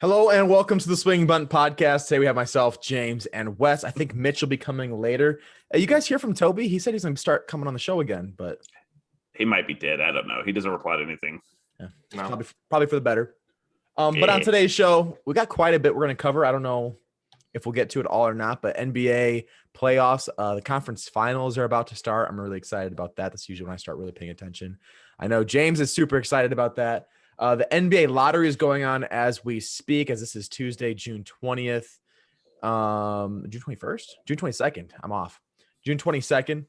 Hello and welcome to the Swing Bunt Podcast. Today we have myself, James, and Wes. I think Mitch will be coming later. You guys hear from Toby? He said he's going to start coming on the show again, but he might be dead. I don't know. He doesn't reply to anything. Yeah, no. Probably for the better. But on today's show, we got quite a bit we're going to cover. I don't know if we'll get to it all or not, but NBA playoffs, the conference finals are about to start. I'm really excited about that. That's usually when I start really paying attention. I know James is super excited about that. The NBA lottery is going on as we speak, as this is Tuesday, June 20th. June 21st? June 22nd. I'm off. June 22nd.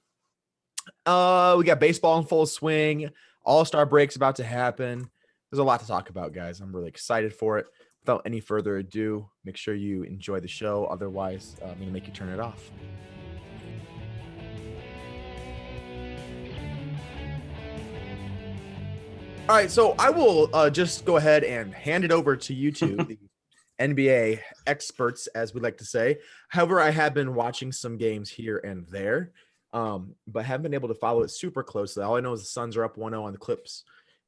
We got baseball in full swing. All-Star break's about to happen. There's a lot to talk about, guys. I'm really excited for it. Without any further ado, make sure you enjoy the show. Otherwise, I'm going to make you turn it off. All right, so I will just go ahead and hand it over to you two, the NBA experts, as we like to say. However, I have been watching some games here and there, but haven't been able to follow it super closely. All I know is the Suns are up 1-0 on the Clips,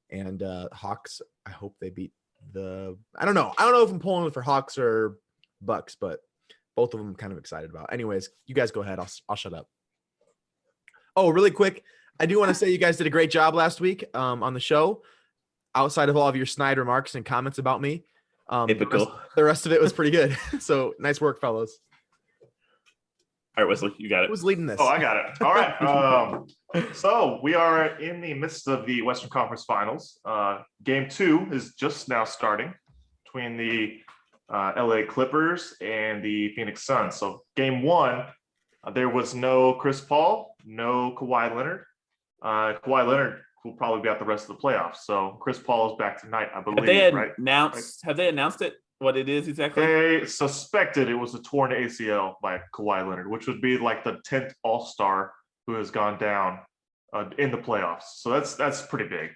and Hawks, I hope they beat the – I don't know. I don't know if I'm pulling for Hawks or Bucks, but both of them I'm kind of excited about. Anyways, you guys go ahead. I'll shut up. Oh, really quick. I do want to say you guys did a great job last week on the show. Outside of all of your snide remarks and comments about me, the rest of it was pretty good. So nice work, fellas. All right, Wesley, you got it. Who's leading this? Oh, I got it. All right. So we are in the midst of the Western Conference Finals. Game 2 is just now starting between the LA Clippers and the Phoenix Suns. So game 1, there was no Chris Paul, no Kawhi Leonard. Kawhi Leonard will probably be out the rest of the playoffs. So Chris Paul is back tonight, I believe. Have they announced it? What it is exactly? They suspected it was a torn ACL by Kawhi Leonard, which would be like the 10th All-Star who has gone down in the playoffs. So that's pretty big.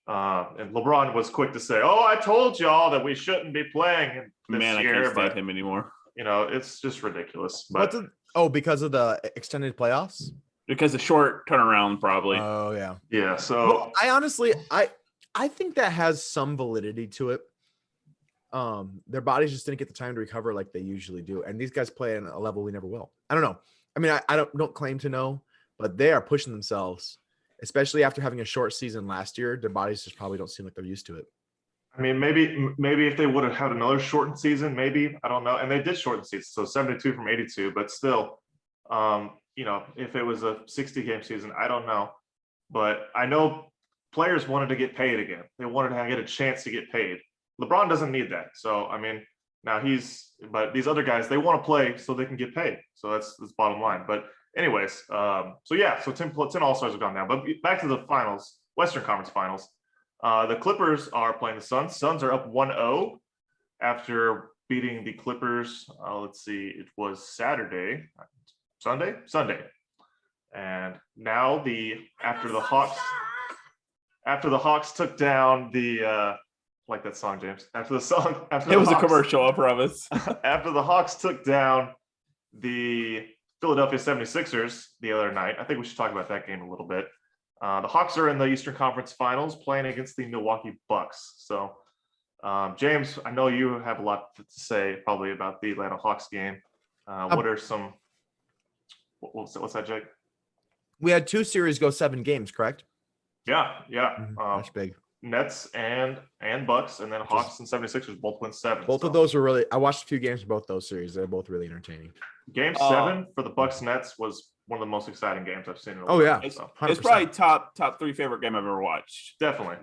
And LeBron was quick to say, "Oh, I told y'all that we shouldn't be playing this year." I can't stand him anymore. You know, it's just ridiculous. But because of the extended playoffs? Because of short turnaround, probably. Oh, yeah. Yeah, so well, I honestly think that has some validity to it. Their bodies just didn't get the time to recover like they usually do. And these guys play at a level we never will. I don't know. I mean, I don't claim to know, but they are pushing themselves, especially after having a short season last year. Their bodies just probably don't seem like they're used to it. I mean, maybe if they would have had another shortened season, maybe, I don't know. And they did shorten the season, so 72 from 82, but still, you know, if it was a 60-game season, I don't know. But I know players wanted to get paid again. They wanted to get a chance to get paid. LeBron doesn't need that. So, I mean, now but these other guys, they want to play so they can get paid. So that's bottom line. But anyways, so 10 All-Stars have gone down. But back to the finals, Western Conference Finals. The Clippers are playing the Suns. Suns are up 1-0 after beating the Clippers. Let's see, it was Sunday. And now after the Hawks took down the like that song, James. It was a commercial, I promise. After the Hawks took down the Philadelphia 76ers the other night, I think we should talk about that game a little bit. The Hawks are in the Eastern Conference Finals playing against the Milwaukee Bucks. So, James, I know you have a lot to say probably about the Atlanta Hawks game. What are some – what's that, Jake? We had 2 series go 7 games, correct? Yeah. That's big. Nets and Bucks, and then Hawks and 76ers both win 7. Both of those were really – I watched a few games of both those series. They're both really entertaining. Game 7 for the Bucks Nets was one of the most exciting games I've seen in a while. Oh, yeah. It's probably top 3 favorite game I've ever watched. Definitely.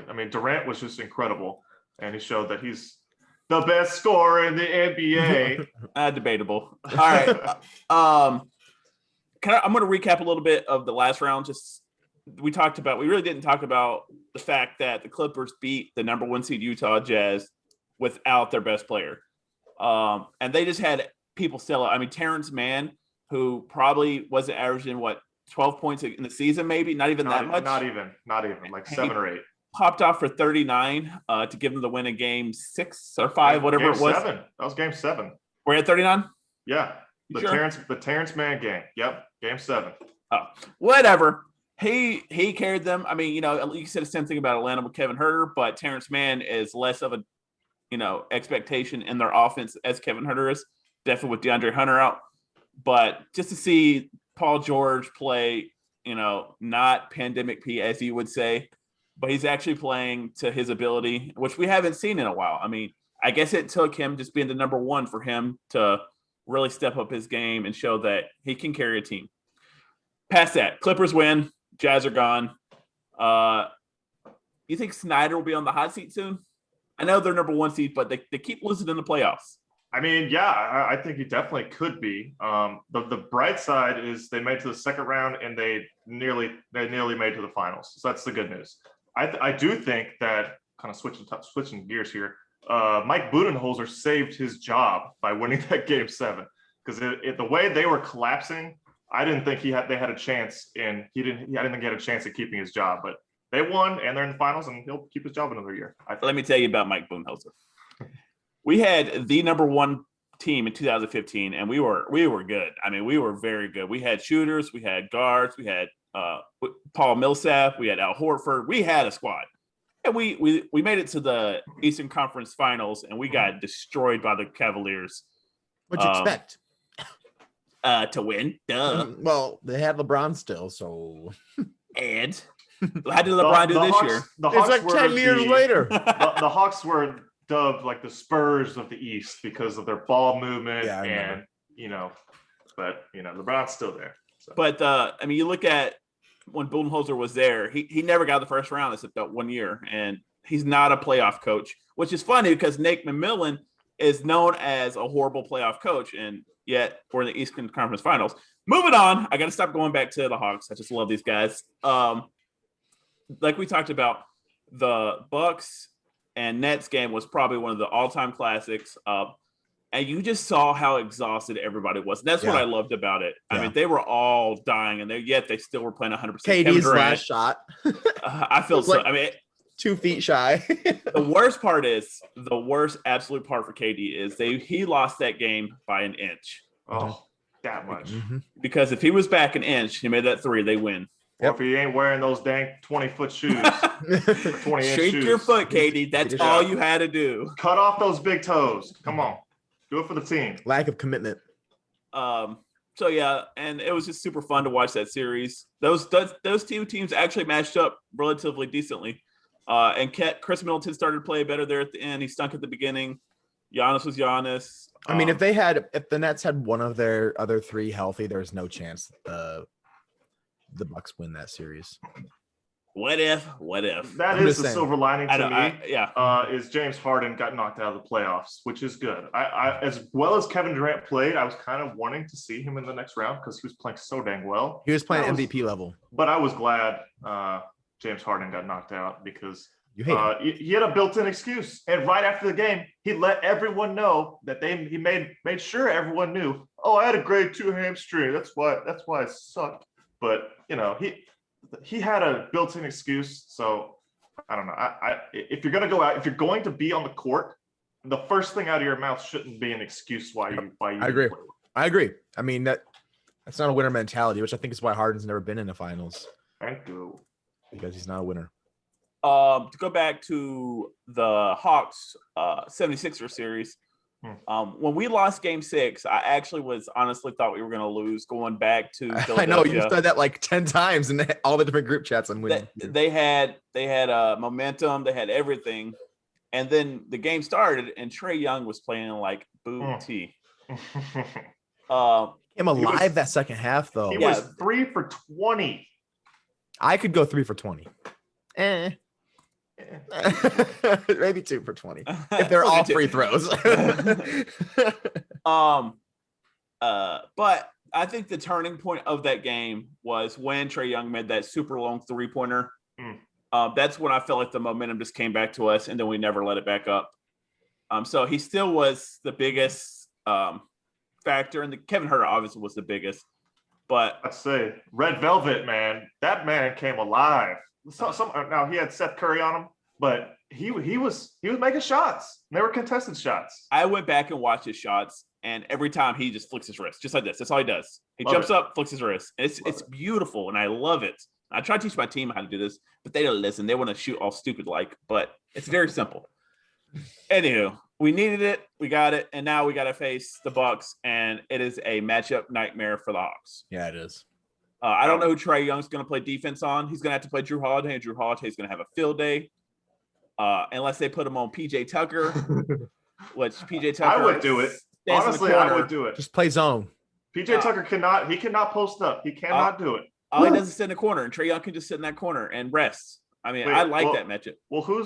I mean, Durant was just incredible, and he showed that he's the best scorer in the NBA. Debatable. All right. I'm going to recap a little bit of the last round. We really didn't talk about the fact that the Clippers beat the number 1 seed Utah Jazz without their best player. And they just had people still. I mean, Terrence Mann, who probably wasn't averaging 12 points in the season, maybe not even that much. Not even like 7 or 8. Popped off for 39 to give them the win in game 6 or 5, whatever it was. 7. That was game 7. We're at 39. Yeah, Sure? The Terrence Mann game. Yep, game 7. Oh, whatever. He carried them. I mean, you know, you said the same thing about Atlanta with Kevin Huerter, but Terrence Mann is less of a expectation in their offense as Kevin Hunter is, definitely with DeAndre Hunter out. But just to see Paul George play, not pandemic P, as you would say, but he's actually playing to his ability, which we haven't seen in a while. I mean, I guess it took him just being the number one for him to really step up his game and show that he can carry a team. Past that, Clippers win. Jazz are gone. You think Snyder will be on the hot seat soon? I know they're number one seed, but they keep losing in the playoffs. I mean, yeah, I think he definitely could be. The bright side is they made it to the second round and they nearly made it to the finals. So that's the good news. I do think that, kind of switching gears here, Mike Budenholzer saved his job by winning that Game 7, because the way they were collapsing, I didn't think they had a chance, and I didn't think he had a chance at keeping his job. But they won, and they're in the finals, and he'll keep his job another year. Let me tell you about Mike Budenholzer. We had the number one team in 2015, and we were good. I mean, we were very good. We had shooters, we had guards, we had Paul Millsap, we had Al Horford. We had a squad, and we made it to the Eastern Conference Finals, and we got destroyed by the Cavaliers. What'd you expect? To win. Duh. Well, they had LeBron still, so. And how did LeBron do this year? It's like 10 years later. The Hawks were dubbed like the Spurs of the East because of their ball movement, and but LeBron's still there. So. But I mean, you look at when Budenholzer was there, he never got the first round except that 1 year, and he's not a playoff coach, which is funny because Nate McMillan is known as a horrible playoff coach, and yet we're in the Eastern Conference Finals. Moving on, I got to stop going back to the Hawks. I just love these guys. Like we talked about, the Bucks and Nets game was probably one of the all-time classics. And you just saw how exhausted everybody was. And that's what I loved about it. I mean, they were all dying, and yet they still were playing 100%. KD's last shot. I feel so. I mean, 2 feet shy. The worst absolute part for KD is he lost that game by an inch. Oh, that much. Mm-hmm. Because if he was back an inch, he made that 3, they win. Or if he ain't wearing those dang 20-foot shoes, 20-inch Shake shoes. your foot, KD. That's all you had to do. Cut off those big toes. Come on. Do it for the team. Lack of commitment. So yeah, and it was just super fun to watch that series. Those two teams actually matched up relatively decently. And Chris Middleton started to play better there at the end. He stunk at the beginning. Giannis was Giannis. I mean, if the Nets had one of their other 3 healthy, there's no chance the Bucks win that series. What if? That is the silver lining to me. Is James Harden got knocked out of the playoffs, which is good. I as well as Kevin Durant played, I was kind of wanting to see him in the next round because he was playing so dang well. He was playing MVP level. But I was glad James Harden got knocked out because he had a built-in excuse. And right after the game, he let everyone know that he made sure everyone knew. Oh, I had a grade 2 hamstring. That's why I sucked. But he had a built-in excuse. So I don't know. If you're gonna go out, if you're going to be on the court, the first thing out of your mouth shouldn't be an excuse why you. I agree. I mean that's not a winner mentality, which I think is why Harden's never been in the finals. Thank you. Because he's not a winner. To go back to the Hawks 76ers series, when we lost Game 6, I actually honestly thought we were going to lose going back to Philadelphia. I know you said that like 10 times in all the different group chats I'm winning. They had momentum, they had everything, and then the game started, and Trae Young was playing like booty. Came alive that second half though. He was 3 for 20. I could go 3 for 20. Maybe 2 for 20 if they're all free throws. But I think the turning point of that game was when Trae Young made that super long 3-pointer. That's when I felt like the momentum just came back to us, and then we never let it back up. So he still was the biggest factor, and Kevin Huerter obviously was the biggest. But I say Red Velvet, man, that man came alive. Now he had Seth Curry on him, but he was making shots. They were contested shots. I went back and watched his shots, and every time he just flicks his wrist, just like this. That's all he does. He jumps up, flicks his wrist. It's beautiful, and I love it. I try to teach my team how to do this, but they don't listen. They want to shoot all stupid like, but it's very simple. Anywho, we needed it. We got it. And now we got to face the Bucks. And it is a matchup nightmare for the Hawks. Yeah, it is. I don't know who Trae Young's going to play defense on. He's going to have to play Drew Holiday. And Drew Holiday is going to have a field day. Unless they put him on PJ Tucker, which PJ Tucker. I would do it. Honestly, I would do it. Just play zone. PJ Tucker cannot post up. He cannot do it. All he does is sit in the corner, and Trae Young can just sit in that corner and rest. I mean, I like that matchup. Well, who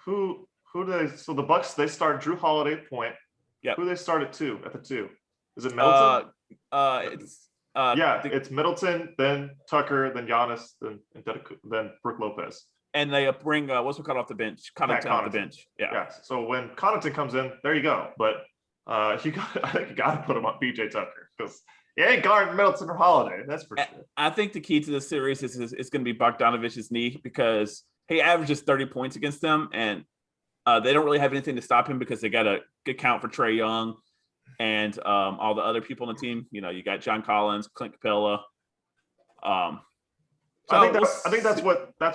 do they? So the Bucks, they start Drew Holiday at point. Yeah. Who they start at the 2? Is it Middleton? It's Middleton, then Tucker, then Giannis, then Brook Lopez. And they bring what's called off the bench, Connaughton off the bench. Yeah. So when Connaughton comes in, there you go. But I think you got to put him on PJ Tucker because he ain't guarding Middleton or Holiday. That's for sure. I think the key to this series is going to be Bogdanovich's knee because he averages 30 points against them, and they don't really have anything to stop him because they got a good count for Trae Young and all the other people on the team. You know, you got John Collins, Clint Capella. I think that's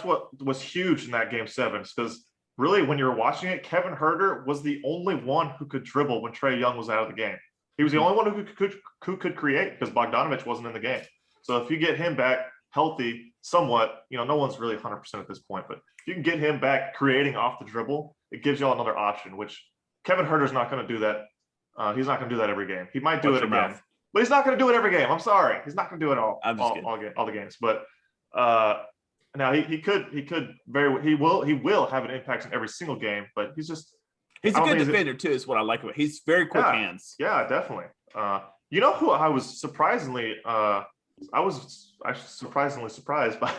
what was huge in that game 7 because really when you were watching it, Kevin Huerter was the only one who could dribble when Trae Young was out of the game. He was the only one who could create because Bogdanovich wasn't in the game. So if you get him back healthy somewhat, you know, no one's really 100% at this point, but if you can get him back creating off the dribble, it gives y'all another option, which Kevin Huerter's not going to do that. He's not going to do that every game. He might do it again, but he's not going to do it every game. I'm sorry. He's not going to do it all the games, but now he will have an impact in every single game, but he's a good defender too, is what I like about. He's very quick hands. Yeah, definitely. You know who I was surprisingly surprised by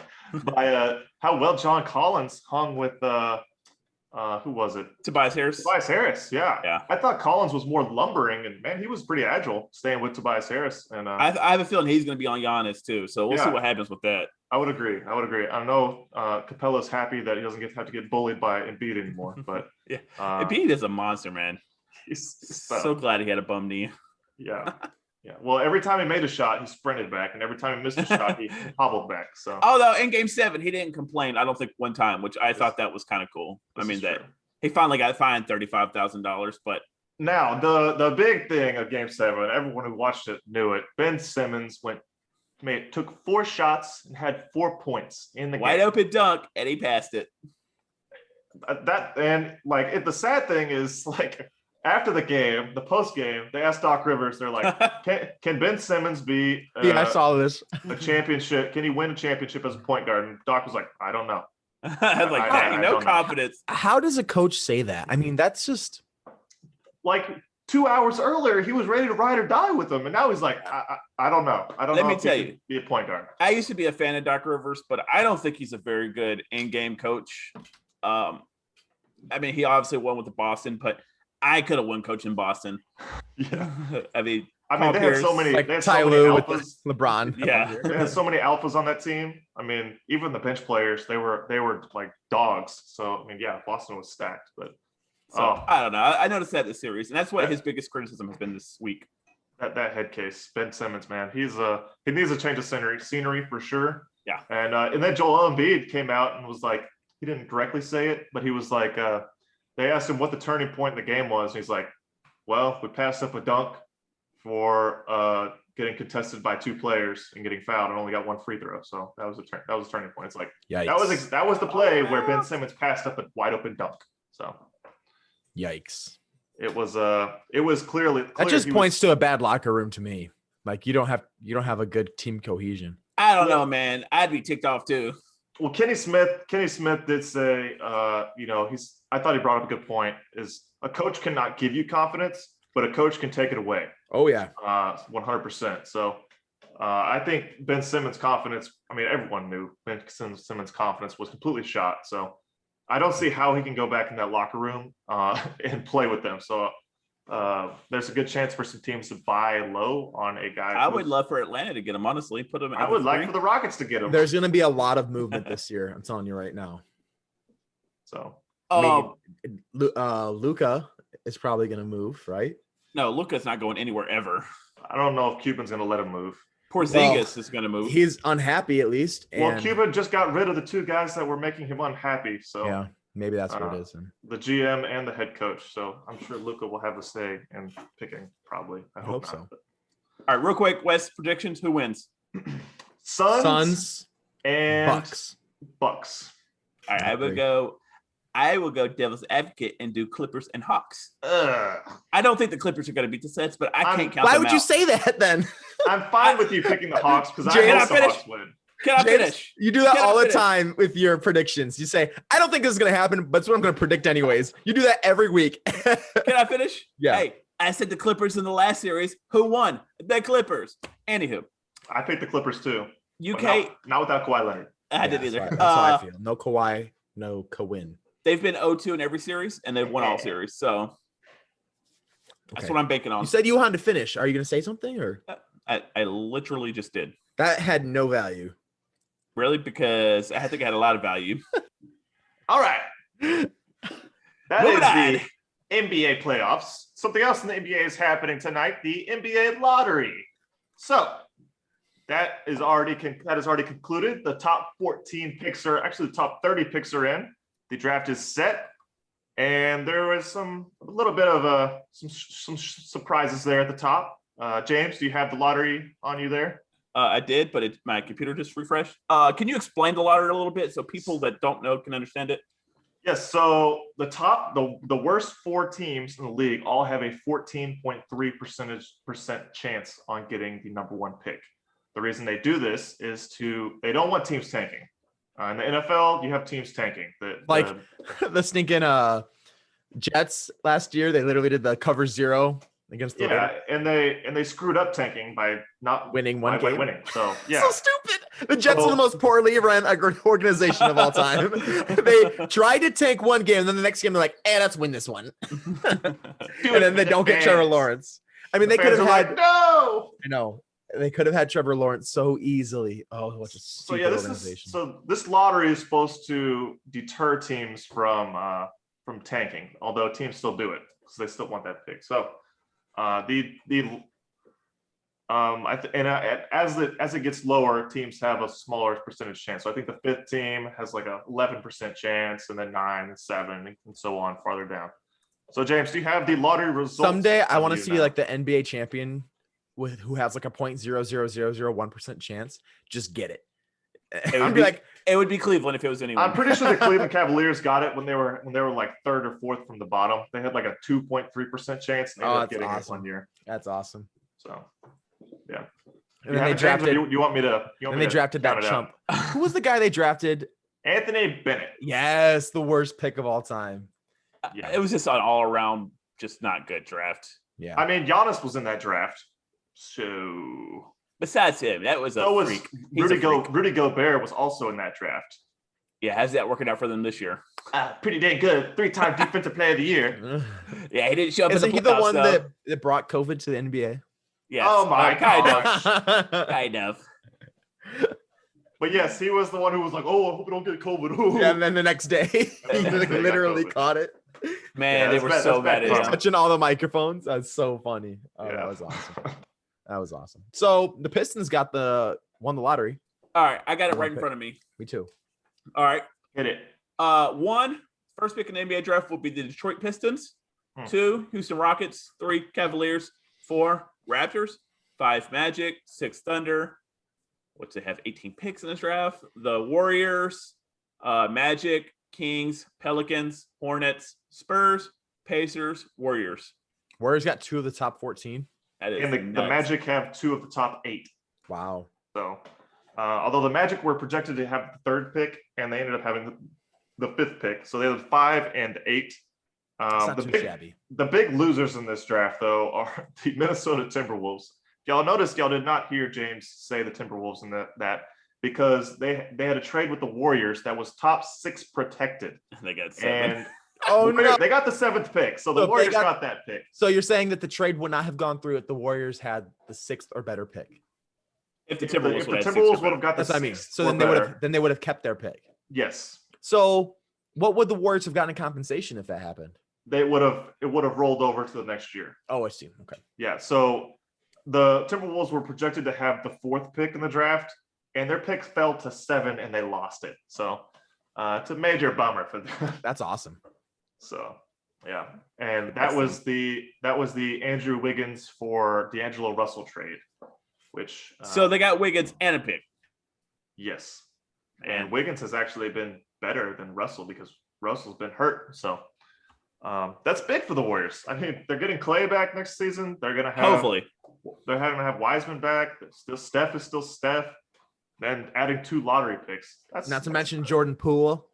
how well John Collins hung with who was it? Tobias Harris. Yeah. I thought Collins was more lumbering, and man, he was pretty agile staying with Tobias Harris. And I have a feeling he's going to be on Giannis too. So we'll see what happens with that. I would agree. I know Capella's happy that he doesn't have to get bullied by Embiid anymore, but yeah, Embiid is a monster, man. He's so glad he had a bum knee. Yeah. Yeah. Well, every time he made a shot, he sprinted back, and every time he missed a shot, he hobbled back. So, although in Game 7, he didn't complain. I don't think one time, which I thought that was kind of cool. I mean that he finally got fined $35,000. But now the big thing of Game 7, everyone who watched it knew it. Ben Simmons took 4 shots and had 4 points in the wide open dunk, and he passed it. The sad thing is after the game, the post game, they asked Doc Rivers, they're like, can Ben Simmons be I saw this. a championship? Can he win a championship as a point guard? And Doc was like, I don't know. I was like, no confidence. How does a coach say that? I mean, that's just 2 hours earlier, he was ready to ride or die with them. And now he's like, I don't know. Let me tell you, be a point guard. I used to be a fan of Doc Rivers, but I don't think he's a very good in-game coach. I mean, he obviously won with the Boston, but I could have won coaching Boston. Yeah. I mean, they had so many Ty Lue with LeBron. Yeah. They had so many alphas on that team. I mean, even the bench players, they were like dogs. So I mean, yeah, Boston was stacked, but I don't know. I noticed that this series, and that's what his biggest criticism has been this week. That head case, Ben Simmons, man, he needs a change of scenery for sure. Yeah. And then Joel Embiid came out and was like, he didn't directly say it, but he was like, they asked him what the turning point in the game was, and he's like, well, we passed up a dunk for getting contested by 2 players and getting fouled and only got 1 free throw. So that was a turning point. It's like, yikes. that was the play where Ben Simmons passed up a wide open dunk. So yikes. It was clearly that just points to a bad locker room to me. Like you don't have a good team cohesion. I don't know, man. I'd be ticked off too. Well, Kenny Smith did say, I thought he brought up a good point, is a coach cannot give you confidence, but a coach can take it away. Oh, yeah. 100%. So I think Ben Simmons' confidence, I mean, everyone knew Ben Simmons' confidence was completely shot. So I don't see how he can go back in that locker room and play with them. So there's a good chance for some teams to buy low on a guy. I would love for Atlanta to get him, honestly. Put him. I would like for the Rockets to get him. There's going to be a lot of movement this year. I'm telling you right now. So, Luka is probably going to move, right? No, Luka's not going anywhere ever. I don't know if Cuban's going to let him move. Porzingis is going to move. He's unhappy at least. Well, Cuban just got rid of the 2 guys that were making him unhappy. So yeah. Maybe that's what it is. The GM and the head coach. So I'm sure Luka will have a say in picking. Probably. I hope not, so. But. All right, real quick, West predictions. Who wins? Suns and Bucks. All right, I will go devil's advocate and do Clippers and Hawks. I don't think the Clippers are going to beat the Suns, but I can't count them out. Why would you say that then? I'm fine with you picking the Hawks because I hope the Hawks win. Can I finish? You do that all the time with your predictions. You say, I don't think this is going to happen, but it's what I'm going to predict anyways. You do that every week. Can I finish? Yeah. Hey, I said the Clippers in the last series. Who won? The Clippers. Anywho. I picked the Clippers too. UK. Not without Kawhi Leonard. I didn't either. That's how I feel. No Kawhi, no Kawin. They've been 0-2 in every series, and they've won all series. So that's what I'm banking on. You said you wanted to finish. Are you going to say something? Or I literally just did. That had no value. Really? Because I think it had a lot of value. All right. That is the NBA playoffs. Something else in the NBA is happening tonight, the NBA lottery. So that is already concluded. The top 14 picks are actually the top 30 picks are in. The draft is set. And there was a little bit of some surprises there at the top. James, do you have the lottery on you there? I did, but my computer just refreshed. Can you explain the lottery a little bit so people that don't know can understand it? Yes. So the worst 4 teams in the league all have a 14.3% chance on getting the number 1 pick. The reason they do this is they don't want teams tanking. In the NFL, you have teams tanking. The stinking Jets last year, they literally did the cover 0 against the Raiders. And they screwed up tanking by not winning one game. So yeah, so stupid. The Jets are the most poorly run organization of all time. They tried to tank one game, and then the next game they're like, let's win this one. And then they don't get Trevor Lawrence. I mean, they could have had no. I know. They could have had Trevor Lawrence so easily. Oh, what a stupid organization. This lottery is supposed to deter teams from tanking, although teams still do it because they still want that pick. So as it gets lower, teams have a smaller percentage chance. So I think the 5th team has like a 11% chance, and then 9 and 7 and so on farther down. So James, do you have the lottery results? Someday I want to see like the NBA champion who has like a 0.00001% chance. Just get it. It would be Cleveland if it was anyone. I'm pretty sure the Cleveland Cavaliers got it when they were like 3rd or 4th from the bottom. They had like a 2.3% chance, and they ended up getting it one year. That's awesome. So, yeah. And then they drafted. You want me to? And they drafted that chump. Who was the guy they drafted? Anthony Bennett. Yes, the worst pick of all time. Yeah, it was just an all-around, just not good draft. Yeah, I mean, Giannis was in that draft. So besides him, that was a freak. Rudy Gobert was also in that draft. Yeah, how's that working out for them this year? Pretty dang good. 3-time defensive player of the year. Yeah, he didn't show up. Isn't he the one that brought COVID to the NBA? Yes. Oh my gosh. Kind of. But yes, he was the one who was like, "Oh, I hope we don't get COVID." Ooh. Yeah, and then the next day, he literally caught it. Man, they were so bad at him. Touching all the microphones. That's so funny. Oh, yeah. That was awesome. That was awesome. So the Pistons won the lottery. All right, I got it right in front of me. Me too. All right, hit it. 1, first pick in the NBA draft will be the Detroit Pistons. 2, Houston Rockets. 3, Cavaliers. 4, Raptors. 5, Magic. 6, Thunder. What's they have? 18 picks in this draft. The Warriors, Magic, Kings, Pelicans, Hornets, Spurs, Pacers, Warriors. Warriors got 2 of the top 14. And the Magic have 2 of the top 8. Wow. So, although the Magic were projected to have the 3rd pick, and they ended up having the 5th pick, so they had 5 and 8. The big losers in this draft, though, are the Minnesota Timberwolves. Y'all noticed y'all did not hear James say the Timberwolves in that because they had a trade with the Warriors that was top 6 protected. They got 7. And they got the 7th pick, so the Warriors got that pick. So you're saying that the trade would not have gone through if the Warriors had the 6th or better pick? If the Timberwolves would have got the 6th. That's what I mean. So then they would have kept their pick. Yes. So what would the Warriors have gotten in compensation if that happened? It would have rolled over to the next year. Oh, I see. Okay. Yeah. So the Timberwolves were projected to have the 4th pick in the draft, and their pick fell to 7, and they lost it. So It's a major bummer for them. That's awesome. So yeah, and that was the Andrew Wiggins for D'Angelo Russell trade, which so they got Wiggins and a pick. Yes, and Wiggins has actually been better than Russell because Russell's been hurt. So that's big for the Warriors. I mean, they're getting Clay back next season. They're gonna have Hopefully they're having to have Wiseman back. Still Steph is still Steph. Then adding 2 lottery picks. That's not to mention Jordan Poole.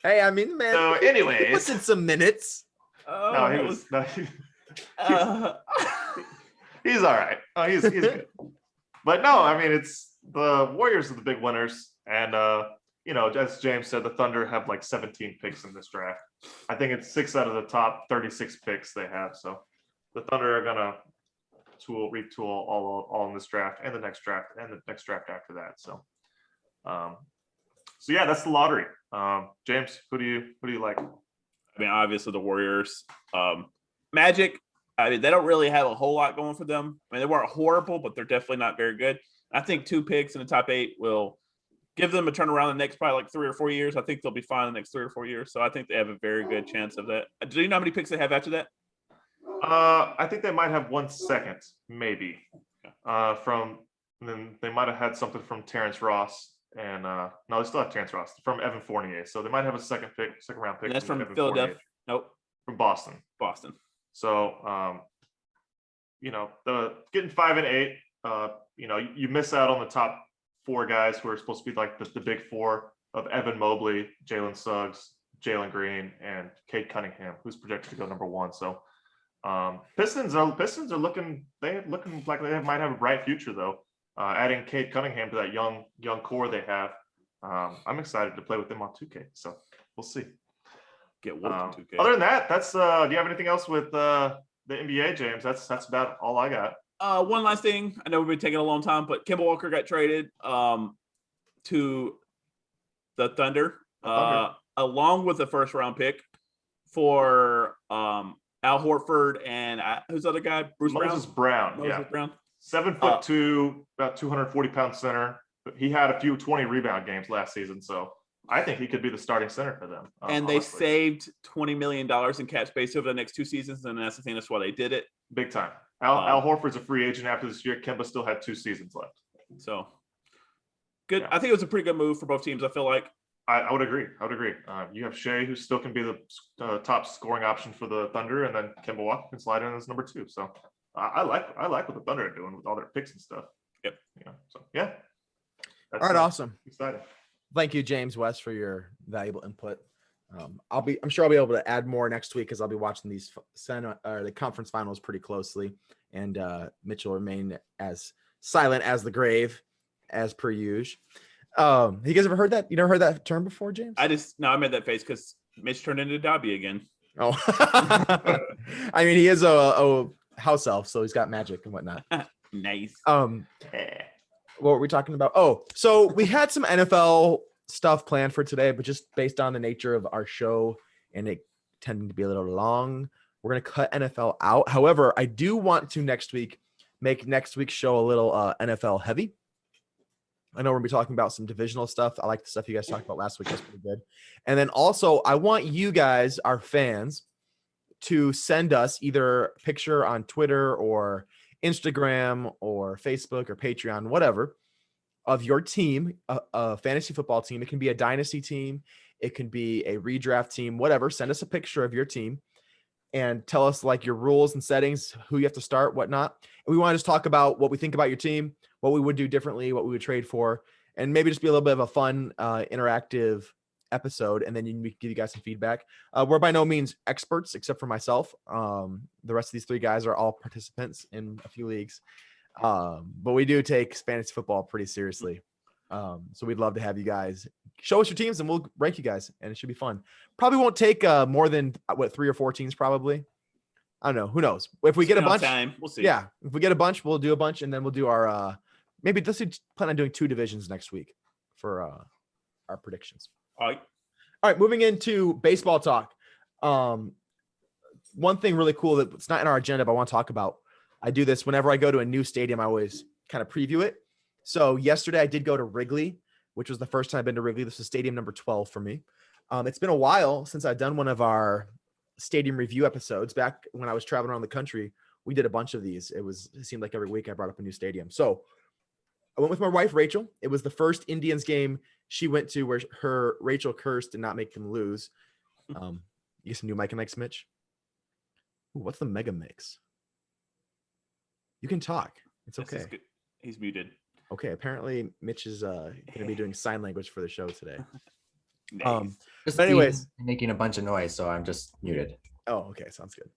Hey, I mean, man. So, anyways, he puts in some minutes. No, he was. No, he's all right. He's good. But no, I mean, it's the Warriors are the big winners, and as James said, the Thunder have like 17 picks in this draft. I think it's 6 out of the top 36 picks they have. So the Thunder are gonna retool all in this draft and the next draft and the next draft after that. So, yeah, that's the lottery. James, who do you like? I mean, obviously the Warriors. Magic, I mean, they don't really have a whole lot going for them. I mean, they weren't horrible, but they're definitely not very good. I think 2 picks in the top 8 will give them a turnaround the next probably like 3 or 4 years. I think they'll be fine the next 3 or 4 years. So I think they have a very good chance of that. Do you know how many picks they have after that? I think they might have 1 second, maybe. Then they might have had something from Terrence Ross. And no, they still have Terrence Ross from Evan Fournier. So they might have a second round pick. And that's from Evan Philadelphia. Fournier. Nope. From Boston. So, the getting 5 and 8, you miss out on the top 4 guys who are supposed to be like the big 4 of Evan Mobley, Jalen Suggs, Jalen Green, and Cade Cunningham, who's projected to go number 1. So, Pistons are looking like they might have a bright future though. Adding Cade Cunningham to that young core they have, I'm excited to play with them on 2K. So we'll see. Get worked in 2K. Other than that, that's. Do you have anything else with the NBA, James? That's about all I got. One last thing. I know we've been taking a long time, but Kemba Walker got traded to the Thunder, along with the first round pick for Al Horford and who's the other guy? Moses Brown. Moses Brown. 7'2", about 240-pound center. He had a few 20 rebound games last season, so I think he could be the starting center for them. And they saved $20 million in cap space over the next 2 seasons, and that's the thing. That's why they did it. Big time. Al Horford's a free agent after this year. Kemba still had 2 seasons left. So good. Yeah. I think it was a pretty good move for both teams. I feel like. I would agree. You have Shea, who still can be the top scoring option for the Thunder, and then Kemba Walker can slide in as number 2. So I like what the Thunder are doing with all their picks and stuff. Yep. So yeah. All right. Awesome. Exciting. Thank you, James West, for your valuable input. I'm sure I'll be able to add more next week because I'll be watching the conference finals pretty closely, and Mitch will remain as silent as the grave, as per usual. You guys ever heard that? You never heard that term before, James? I made that face because Mitch turned into Dobby again. Oh, I mean, he is a house elf, so he's got magic and whatnot. Nice. What were we talking about? Oh, so we had some NFL stuff planned for today, but just based on the nature of our show and it tending to be a little long, we're going to cut NFL out. However, I do want to make next week's show a little NFL heavy. I know we're going to be talking about some divisional stuff. I like the stuff you guys talked about last week. That's pretty good. And then also, I want you guys, our fans, to send us either a picture on Twitter or Instagram or Facebook or Patreon, whatever, of your team, a fantasy football team. It can be a dynasty team. It can be a redraft team, whatever. Send us a picture of your team and tell us like your rules and settings, who you have to start, whatnot. And we want to just talk about what we think about your team, what we would do differently, what we would trade for, and maybe just be a little bit of a fun, interactive episode. And then we can give you guys some feedback. We're by no means experts, except for myself. The rest of these 3 guys are all participants in a few leagues. But we do take fantasy football pretty seriously. So we'd love to have you guys show us your teams and we'll rank you guys, and it should be fun. Probably won't take more than 3 or 4 teams, probably. I don't know. Who knows? If we get a bunch, we'll see. Yeah. If we get a bunch, we'll do a bunch, and then we'll do our maybe let's plan on doing 2 divisions next week for our predictions. All right. Moving into baseball talk. One thing really cool that it's not in our agenda, but I want to talk about. I do this whenever I go to a new stadium. I always kind of preview it. So yesterday I did go to Wrigley, which was the first time I've been to Wrigley. This is stadium number 12 for me. It's been a while since I've done one of our stadium review episodes. Back when I was traveling around the country, we did a bunch of these. It seemed like every week I brought up a new stadium. So I went with my wife, Rachel. It was the first Indians game she went to where Rachel cursed and not make them lose. You get some new Mike and Mike's, Mitch. Ooh, what's the mega mix? You can talk. It's okay. He's muted. Okay, apparently Mitch is going to be doing sign language for the show today. Nice. Just but anyways, making a bunch of noise, so I'm just muted. Oh, okay, sounds good.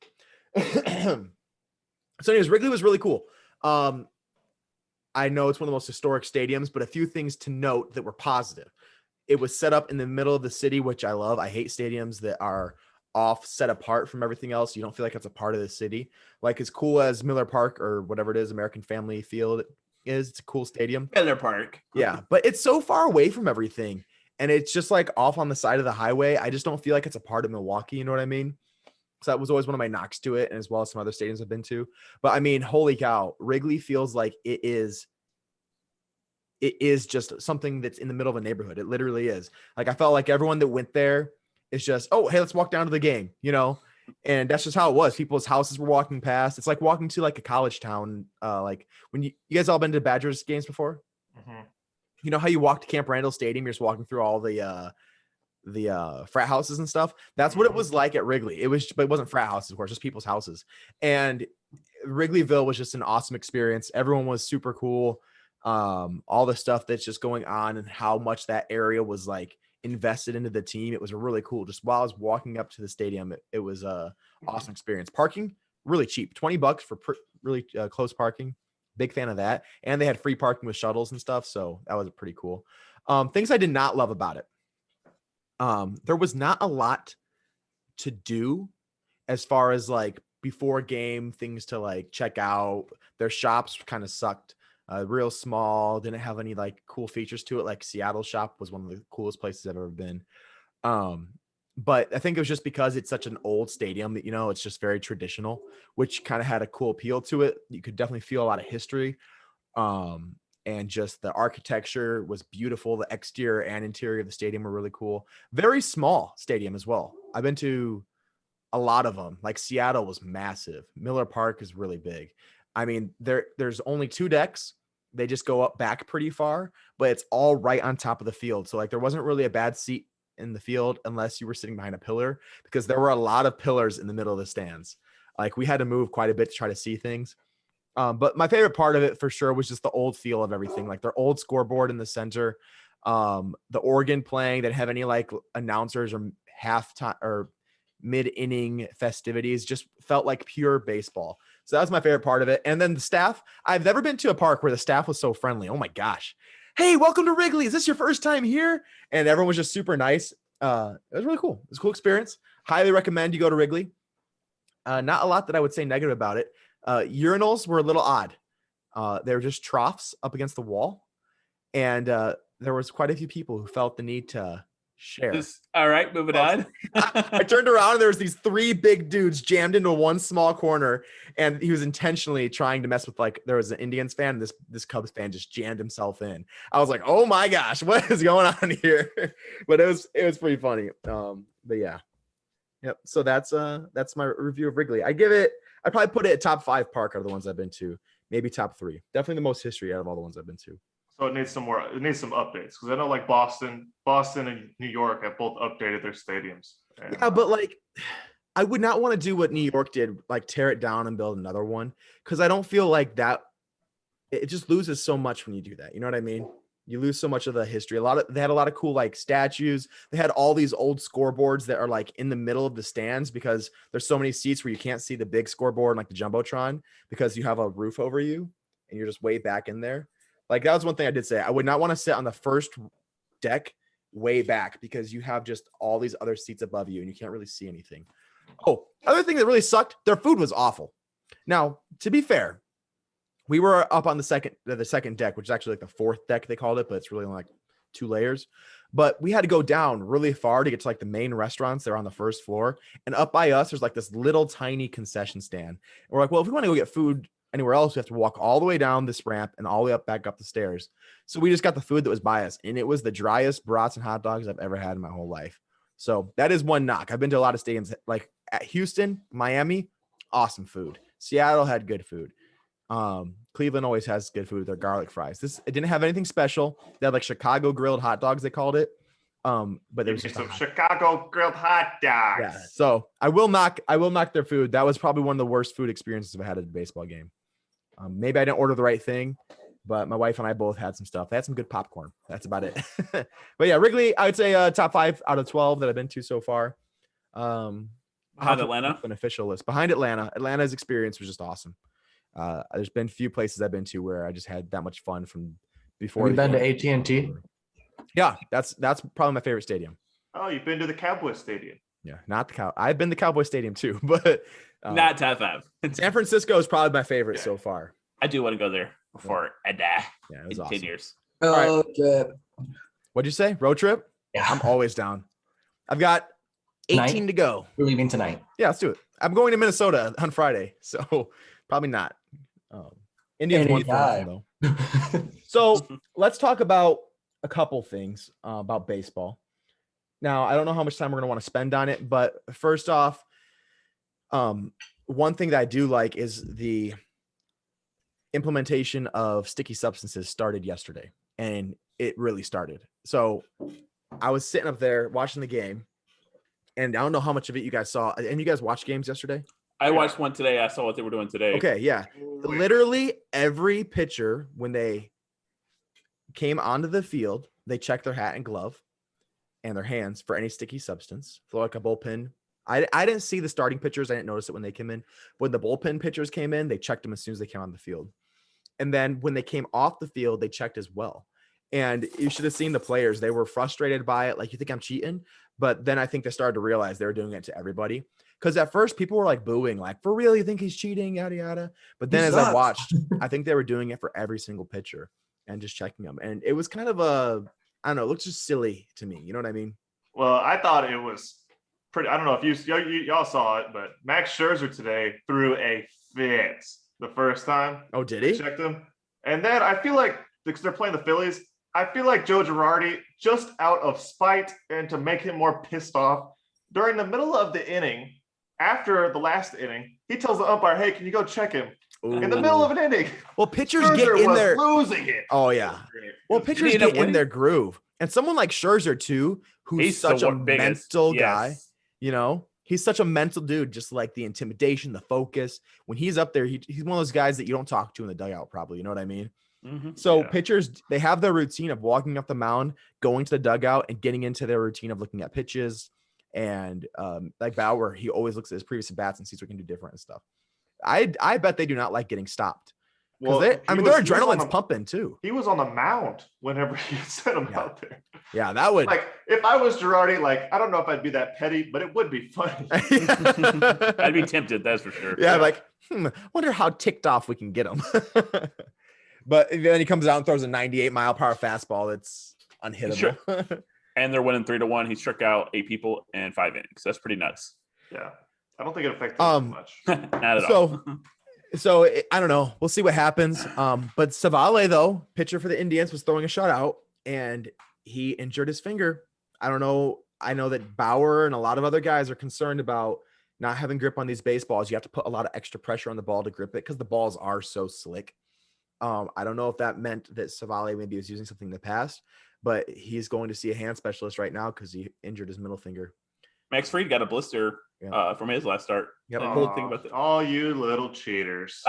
So anyways, Wrigley was really cool. I know it's one of the most historic stadiums, but a few things to note that were positive. It was set up in the middle of the city, which I love. I hate stadiums that are off, set apart from everything else. You don't feel like it's a part of the city. Like as cool as Miller Park or whatever it is, American Family Field is. It's a cool stadium. Miller Park. Yeah, but it's so far away from everything. And it's just like off on the side of the highway. I just don't feel like it's a part of Milwaukee. You know what I mean? So that was always one of my knocks to it, and as well as some other stadiums I've been to. But I mean, holy cow, Wrigley feels like it is just something that's in the middle of a neighborhood. It literally is. Like I felt like everyone that went there is just, oh, hey, let's walk down to the game, you know? And that's just how it was. People's houses were walking past. It's like walking to like a college town. Like when you guys all been to Badgers games before? Mhm. You know how you walk to Camp Randall Stadium? You're just walking through all the frat houses and stuff. That's what it was like at Wrigley. But it wasn't frat houses, of course, just people's houses. And Wrigleyville was just an awesome experience. Everyone was super cool. All the stuff that's just going on and how much that area was like invested into the team. It was really cool. Just while I was walking up to the stadium, it was a awesome experience. Parking really cheap, $20 for really close parking. Big fan of that. And they had free parking with shuttles and stuff. So that was pretty cool. Things I did not love about it. There was not a lot to do as far as like before game things to like check out. Their shops kind of sucked. Real small, didn't have any like cool features to it. Like Seattle shop was one of the coolest places I've ever been. But I think it was just because it's such an old stadium that, you know, it's just very traditional, which kind of had a cool appeal to it. You could definitely feel a lot of history. And just the architecture was beautiful. The exterior and interior of the stadium were really cool. Very small stadium as well. I've been to a lot of them. Like Seattle was massive. Miller Park is really big. I mean, there's only 2 decks. They just go up back pretty far, but it's all right on top of the field. So like there wasn't really a bad seat in the field unless you were sitting behind a pillar, because there were a lot of pillars in the middle of the stands. Like we had to move quite a bit to try to see things. But my favorite part of it for sure was just the old feel of everything, like their old scoreboard in the center, the organ playing, that have any like announcers or halftime or mid-inning festivities, just felt like pure baseball. So that was my favorite part of it. And then the staff, I've never been to a park where the staff was so friendly. Oh my gosh. Hey, welcome to Wrigley. Is this your first time here? And everyone was just super nice. It was really cool. It was a cool experience. Highly recommend you go to Wrigley. Not a lot that I would say negative about it. Urinals were a little odd. They were just troughs up against the wall. And there was quite a few people who felt the need to share. All right, moving on. I turned around and there was these 3 big dudes jammed into one small corner, and he was intentionally trying to mess with, like, there was an Indians fan, and this Cubs fan just jammed himself in. I was like, oh my gosh, what is going on here? But it was pretty funny. But yeah. Yep. So that's my review of Wrigley. I'd probably put it at top 5 park out of the ones I've been to, maybe top 3. Definitely the most history out of all the ones I've been to. So it needs some updates, because I know like Boston and New York have both updated their stadiums. And, yeah, but like I would not want to do what New York did, like tear it down and build another one, because I don't feel like that. It just loses so much when you do that. You know what I mean? You lose so much of the history. They had a lot of cool like statues. They had all these old scoreboards that are like in the middle of the stands, because there's so many seats where you can't see the big scoreboard like the Jumbotron, because you have a roof over you and you're just way back in there. Like that was one thing I did say. I would not want to sit on the first deck way back, because you have just all these other seats above you and you can't really see anything. Oh, other thing that really sucked, their food was awful. Now, to be fair, we were up on the second deck, which is actually like the 4th deck they called it, but it's really only like 2 layers. But we had to go down really far to get to like the main restaurants. They're on the first floor, and up by us, there's like this little tiny concession stand. And we're like, well, if we want to go get food anywhere else, we have to walk all the way down this ramp and all the way back up the stairs. So we just got the food that was by us, and it was the driest brats and hot dogs I've ever had in my whole life. So that is one knock. I've been to a lot of stadiums like at Houston, Miami, awesome food. Seattle had good food. Cleveland always has good food. Their garlic fries. It didn't have anything special. They had like Chicago grilled hot dogs, they called it. But there was just some Chicago grilled hot dogs. Yeah. So I will knock their food. That was probably one of the worst food experiences I've had at a baseball game. Maybe I didn't order the right thing, but my wife and I both had some stuff. They had some good popcorn. That's about it. But yeah, Wrigley, I would say top 5 out of 12 that I've been to so far. Behind Atlanta? An official list. Behind Atlanta. Atlanta's experience was just awesome. There's been few places I've been to where I just had that much fun from before. Have you been to AT&T? Yeah, that's probably my favorite stadium. Oh, you've been to the Cowboy Stadium. Yeah, not the Cow. I've been to Cowboy Stadium too, but not top 5. San Francisco is probably my favorite so far. I do want to go there before I die. Yeah, it was in awesome. 10 years. Road trip. What'd you say? Road trip? Yeah, I'm always down. I've got 18 Tonight? to go. We're leaving tonight. Yeah, let's do it. I'm going to Minnesota on Friday, so probably not. Indians won 4-0 though. So let's talk about a couple things about baseball. Now, I don't know how much time we're going to want to spend on it, but first off, one thing that I do like is the implementation of sticky substances started yesterday, and it really started. So I was sitting up there watching the game, and I don't know how much of it you guys saw. And you guys watched games yesterday? I watched one today. I saw what they were doing today. Okay, yeah. Literally every pitcher, when they came onto the field, they checked their hat and glove and their hands for any sticky substance, for like a bullpen. I didn't see the starting pitchers. I didn't notice it when they came in. When the bullpen pitchers came in, they checked them as soon as they came on the field. And then when they came off the field, they checked as well. And you should have seen the players. They were frustrated by it. Like, you think I'm cheating? But then I think they started to realize they were doing it to everybody. Because at first people were like booing, like, for real, you think he's cheating, yada, yada. But then as I watched, I think they were doing it for every single pitcher and just checking them. And it was kind of I don't know, it looks just silly to me. You know what I mean? Well, I thought it was pretty, I don't know if y'all saw it, but Max Scherzer today threw a fit the first time. Oh, did he? Checked him. And then I feel like, because they're playing the Phillies, I feel like Joe Girardi, just out of spite and to make him more pissed off, during the middle of the inning, after the last inning, he tells the umpire, hey, can you go check him? Ooh. In the middle of an inning. Well, pitchers Scherzer get in was there. losing it. Oh, yeah. Well, pitchers get in their groove. And someone like Scherzer, too, who's such a mental guy, you know? He's such a mental dude, just like the intimidation, the focus. When he's up there, he's one of those guys that you don't talk to in the dugout, probably. You know what I mean? Mm-hmm. So pitchers, they have their routine of walking up the mound, going to the dugout, and getting into their routine of looking at pitches. And like Bauer, he always looks at his previous at-bats and sees what he can do different and stuff. I bet they do not like getting stopped. Well, their adrenaline's pumping too. He was on the mound whenever he sent him out there. Yeah, that would. Like, if I was Girardi, like, I don't know if I'd be that petty, but it would be funny. I'd be tempted, that's for sure. Yeah, like, wonder how ticked off we can get him. But then he comes out and throws a 98-mile-per-hour fastball that's unhittable. Sure. And they're winning 3-1. He struck out 8 people in 5 innings. That's pretty nuts. Yeah, I don't think it affected him much. Not at all. So I don't know. We'll see what happens. But Savale, though, pitcher for the Indians, was throwing a shutout, and he injured his finger. I don't know. I know that Bauer and a lot of other guys are concerned about not having grip on these baseballs. You have to put a lot of extra pressure on the ball to grip it because the balls are so slick. I don't know if that meant that Savale maybe was using something in the past, but he's going to see a hand specialist right now because he injured his middle finger. Max Fried got a blister from his last start. Yep. All you little cheaters.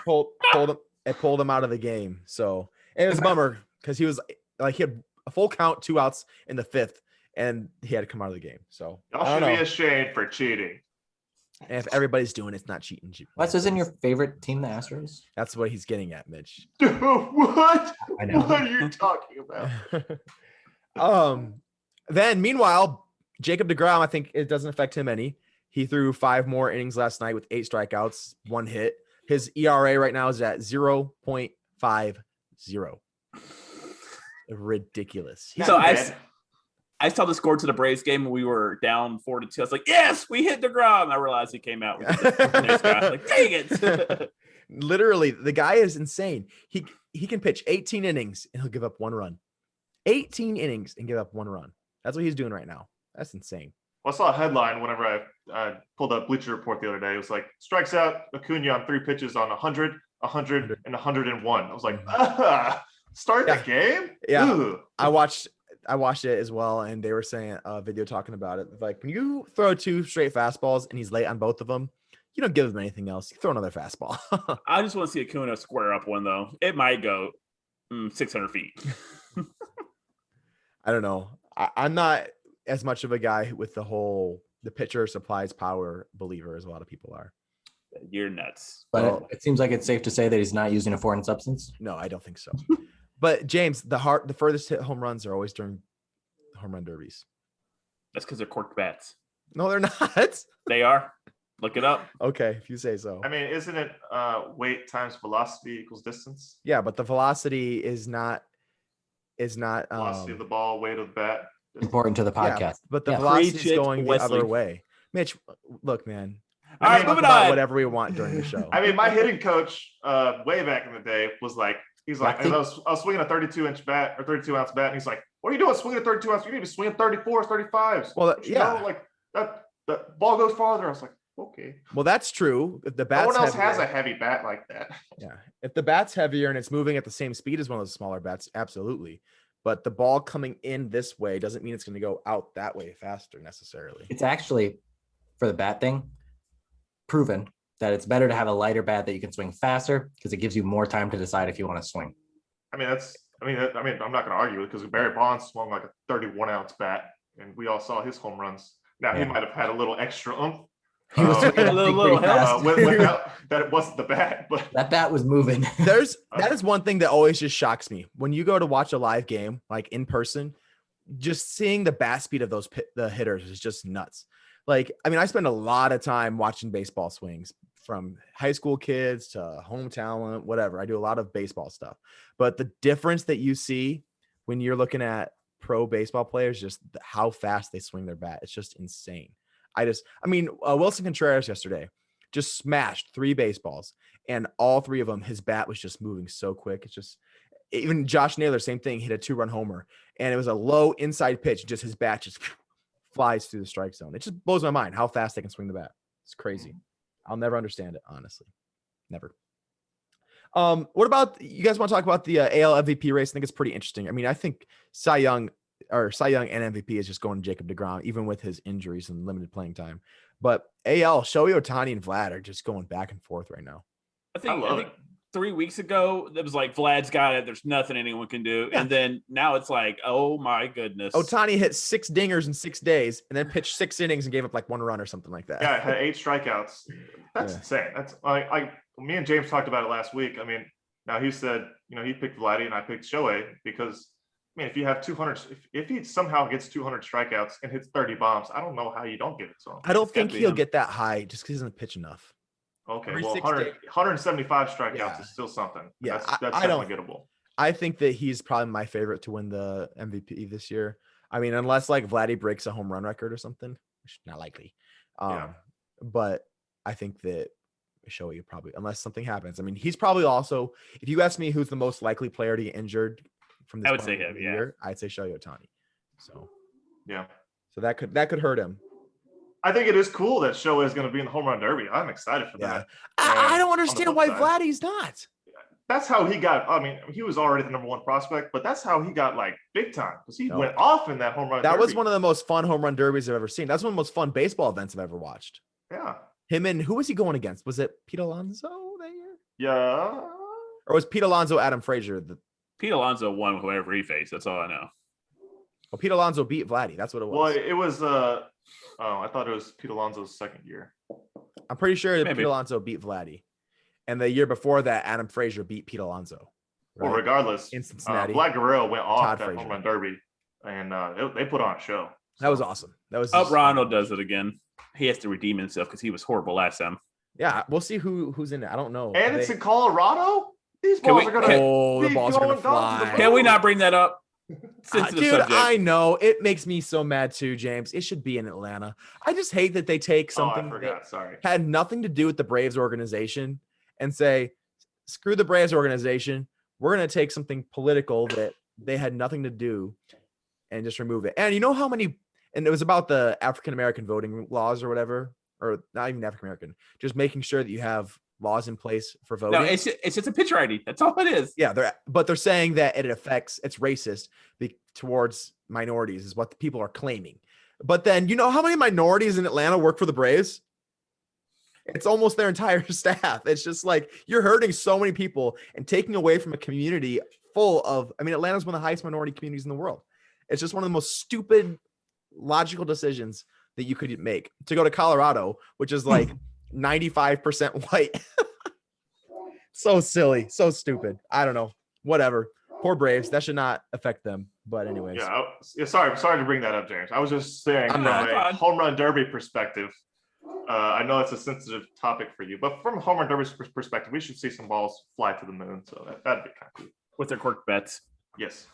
Pulled him out of the game. So it was a bummer because he was like, he had a full count, 2 outs in the 5th, and he had to come out of the game. So y'all should be ashamed for cheating. And if everybody's doing it, it's not cheating. Wes, isn't your favorite team the Astros? That's what he's getting at, Mitch. Dude, what? I know. What are you talking about? Then meanwhile, Jacob deGrom, I think it doesn't affect him any. He threw 5 more innings last night with 8 strikeouts, 1 hit. His ERA right now is at 0.50. Ridiculous. So I saw the score to the Braves game and we were down 4-2. I was like, yes, we hit DeGrom. I realized he came out with the next guy. Like, dang it. Literally, the guy is insane. He can pitch 18 innings and he'll give up 1 run. 18 innings and give up 1 run. That's what he's doing right now. That's insane. Well, I saw a headline whenever I pulled up Bleacher Report the other day. It was like, strikes out Acuna on 3 pitches on 100, 100, and 101. I was like, start the game? Yeah. Ugh. I watched it as well, and they were saying a video talking about it. Like, when you throw 2 straight fastballs and he's late on both of them, you don't give him anything else. You throw another fastball. I just want to see Acuna square up one, though. It might go 600 feet. I don't know. I'm not as much of a guy with the pitcher supplies power believer as a lot of people are. You're nuts. But it seems like it's safe to say that he's not using a foreign substance. No, I don't think so. But James, the furthest hit home runs are always during home run derbies. That's because they're corked bats. No, they're not. They are. Look it up. Okay, if you say so. I mean, isn't it weight times velocity equals distance? Yeah, but the velocity is not Velocity of the ball, weight of the bat. Important to the yeah, podcast. but the Yeah. velocity Preach is it, going the Wesley. other way. Mitch, look, man. All right, Talk moving about on. whatever we want during the show. I mean, my hitting coach way back in the day was like, he's like, Lactate? I was swinging a 32-inch bat or 32-ounce bat, and he's like, what are you doing swinging a 32 ounce? You need to be swinging 34s, 35s. Well, Don't you yeah. know, like that the ball goes farther. I was like, okay. Well, that's true. If the No bat's one else heavier, has a heavy bat like that. yeah. If the bat's heavier and it's moving at the same speed as one of those smaller bats, absolutely. But the ball coming in this way doesn't mean it's going to go out that way faster necessarily. It's actually, for the bat thing, proven that it's better to have a lighter bat that you can swing faster because it gives you more time to decide if you want to swing. I mean, I'm not going to argue it because Barry Bonds swung like a 31-ounce bat, and we all saw his home runs. Now he might have had a little extra oomph. He was swinging that thing pretty fast. Without that, it wasn't the bat, but That bat was moving. That is one thing that always just shocks me when you go to watch a live game, like in person, just seeing the bat speed of the hitters is just nuts. Like, I mean, I spend a lot of time watching baseball swings from high school kids to home talent, whatever. I do a lot of baseball stuff, but the difference that you see when you're looking at pro baseball players, just how fast they swing their bat. It's just insane. Wilson Contreras yesterday just smashed 3 baseballs, and all 3 of them, his bat was just moving so quick. It's just, even Josh Naylor, same thing, hit a 2-run homer, and it was a low inside pitch. Just his bat just flies through the strike zone. It just blows my mind how fast they can swing the bat. It's crazy. I'll never understand it, honestly. Never. What about, you guys want to talk about the AL MVP race? I think it's pretty interesting. I mean, I think Cy Young and MVP is just going to Jacob deGrom, even with his injuries and limited playing time. But AL, Shohei Ohtani and Vlad are just going back and forth right now. I think 3 weeks ago, it was like, Vlad's got it. There's nothing anyone can do. Yeah. And then now it's like, oh my goodness. Ohtani hit 6 dingers in 6 days and then pitched 6 innings and gave up like 1 run or something like that. yeah, it had 8 strikeouts. That's Yeah. insane. That's me and James talked about it last week. I mean, now he said, he picked Vladdy and I picked Shohei because, I mean, if you have 200, if he somehow gets 200 strikeouts and hits 30 bombs, I don't know how you don't get it to him. I don't It's gotta think be he'll him. get that high just because he doesn't pitch enough. Okay, Every well, 6 100, days. 175 strikeouts Yeah. is still something. Yeah, that's I don't- definitely gettable. I think that he's probably my favorite to win the MVP this year. I mean, unless like Vladdy breaks a home run record or something, which is not likely. Yeah. But I think that Shohei probably, unless something happens. I mean, he's probably also, if you ask me who's the most likely player to get injured from this I would point say in him, the yeah. year, I'd say Shohei Ohtani. So Yeah. that could hurt him. I think it is cool that Shohei is going to be in the home run derby. I'm excited for Yeah. that. I don't on the understand flip why side- Vladdy's not. That's how he got. I mean, he was already the number 1 prospect, but that's how he got like big time because he No. went off in that home run. That was derby. one of the most fun home run derbies I've ever seen. That's one of the most fun baseball events I've ever watched. Yeah. Him and who was he going against? Was it Pete Alonso that year? Yeah. Or was Pete Alonso Adam Frazier? Pete Alonso won whoever he faced. That's all I know. Well, Pete Alonso beat Vladdy. That's what it was. Well, it was. I thought it was Pete Alonso's second year. I'm pretty sure that Maybe. Pete Alonso beat Vladdy. And the year before that, Adam Frazier beat Pete Alonso. Well, right? regardless, In Cincinnati. Vlad Guerrero went off Todd that Frazier. home run derby, and they put on a show. That was awesome. That was Oh, just- Ronald does it again. He has to redeem himself because he was horrible last time. Yeah, we'll see who's in it. I don't know. And it's They- in Colorado. These Can balls we- are gonna. oh, the be balls are gonna going down to the fly. Can we not bring that up? Sensitive Dude, subject. I know it makes me so mad too, James. It should be in Atlanta. I just hate that they take Oh, I something forgot. Sorry. that had nothing to do with the Braves organization and say, screw the Braves organization. We're going to take something political that they had nothing to do and just remove it. And you know how many, and it was about the African-American voting laws or whatever, or not even African-American, just making sure that you have laws in place for voting. No, it's just a pitcher ID. That's all it is. Yeah, they're saying that it's racist towards minorities is what the people are claiming. But then you know how many minorities in Atlanta work for the Braves? It's almost their entire staff. It's just like you're hurting so many people and taking away from a community full of, I mean, Atlanta's one of the highest minority communities in the world. It's just one of the most stupid logical decisions that you could make to go to Colorado, which is like 95% white. So silly, so stupid. I don't know. Whatever. Poor Braves. That should not affect them. But anyways. Yeah. Sorry to bring that up, James. I was just saying from a home run derby perspective. I know it's a sensitive topic for you, but from a home run derby perspective, we should see some balls fly to the moon. So that'd be kind of cool. With their cork bets. Yes.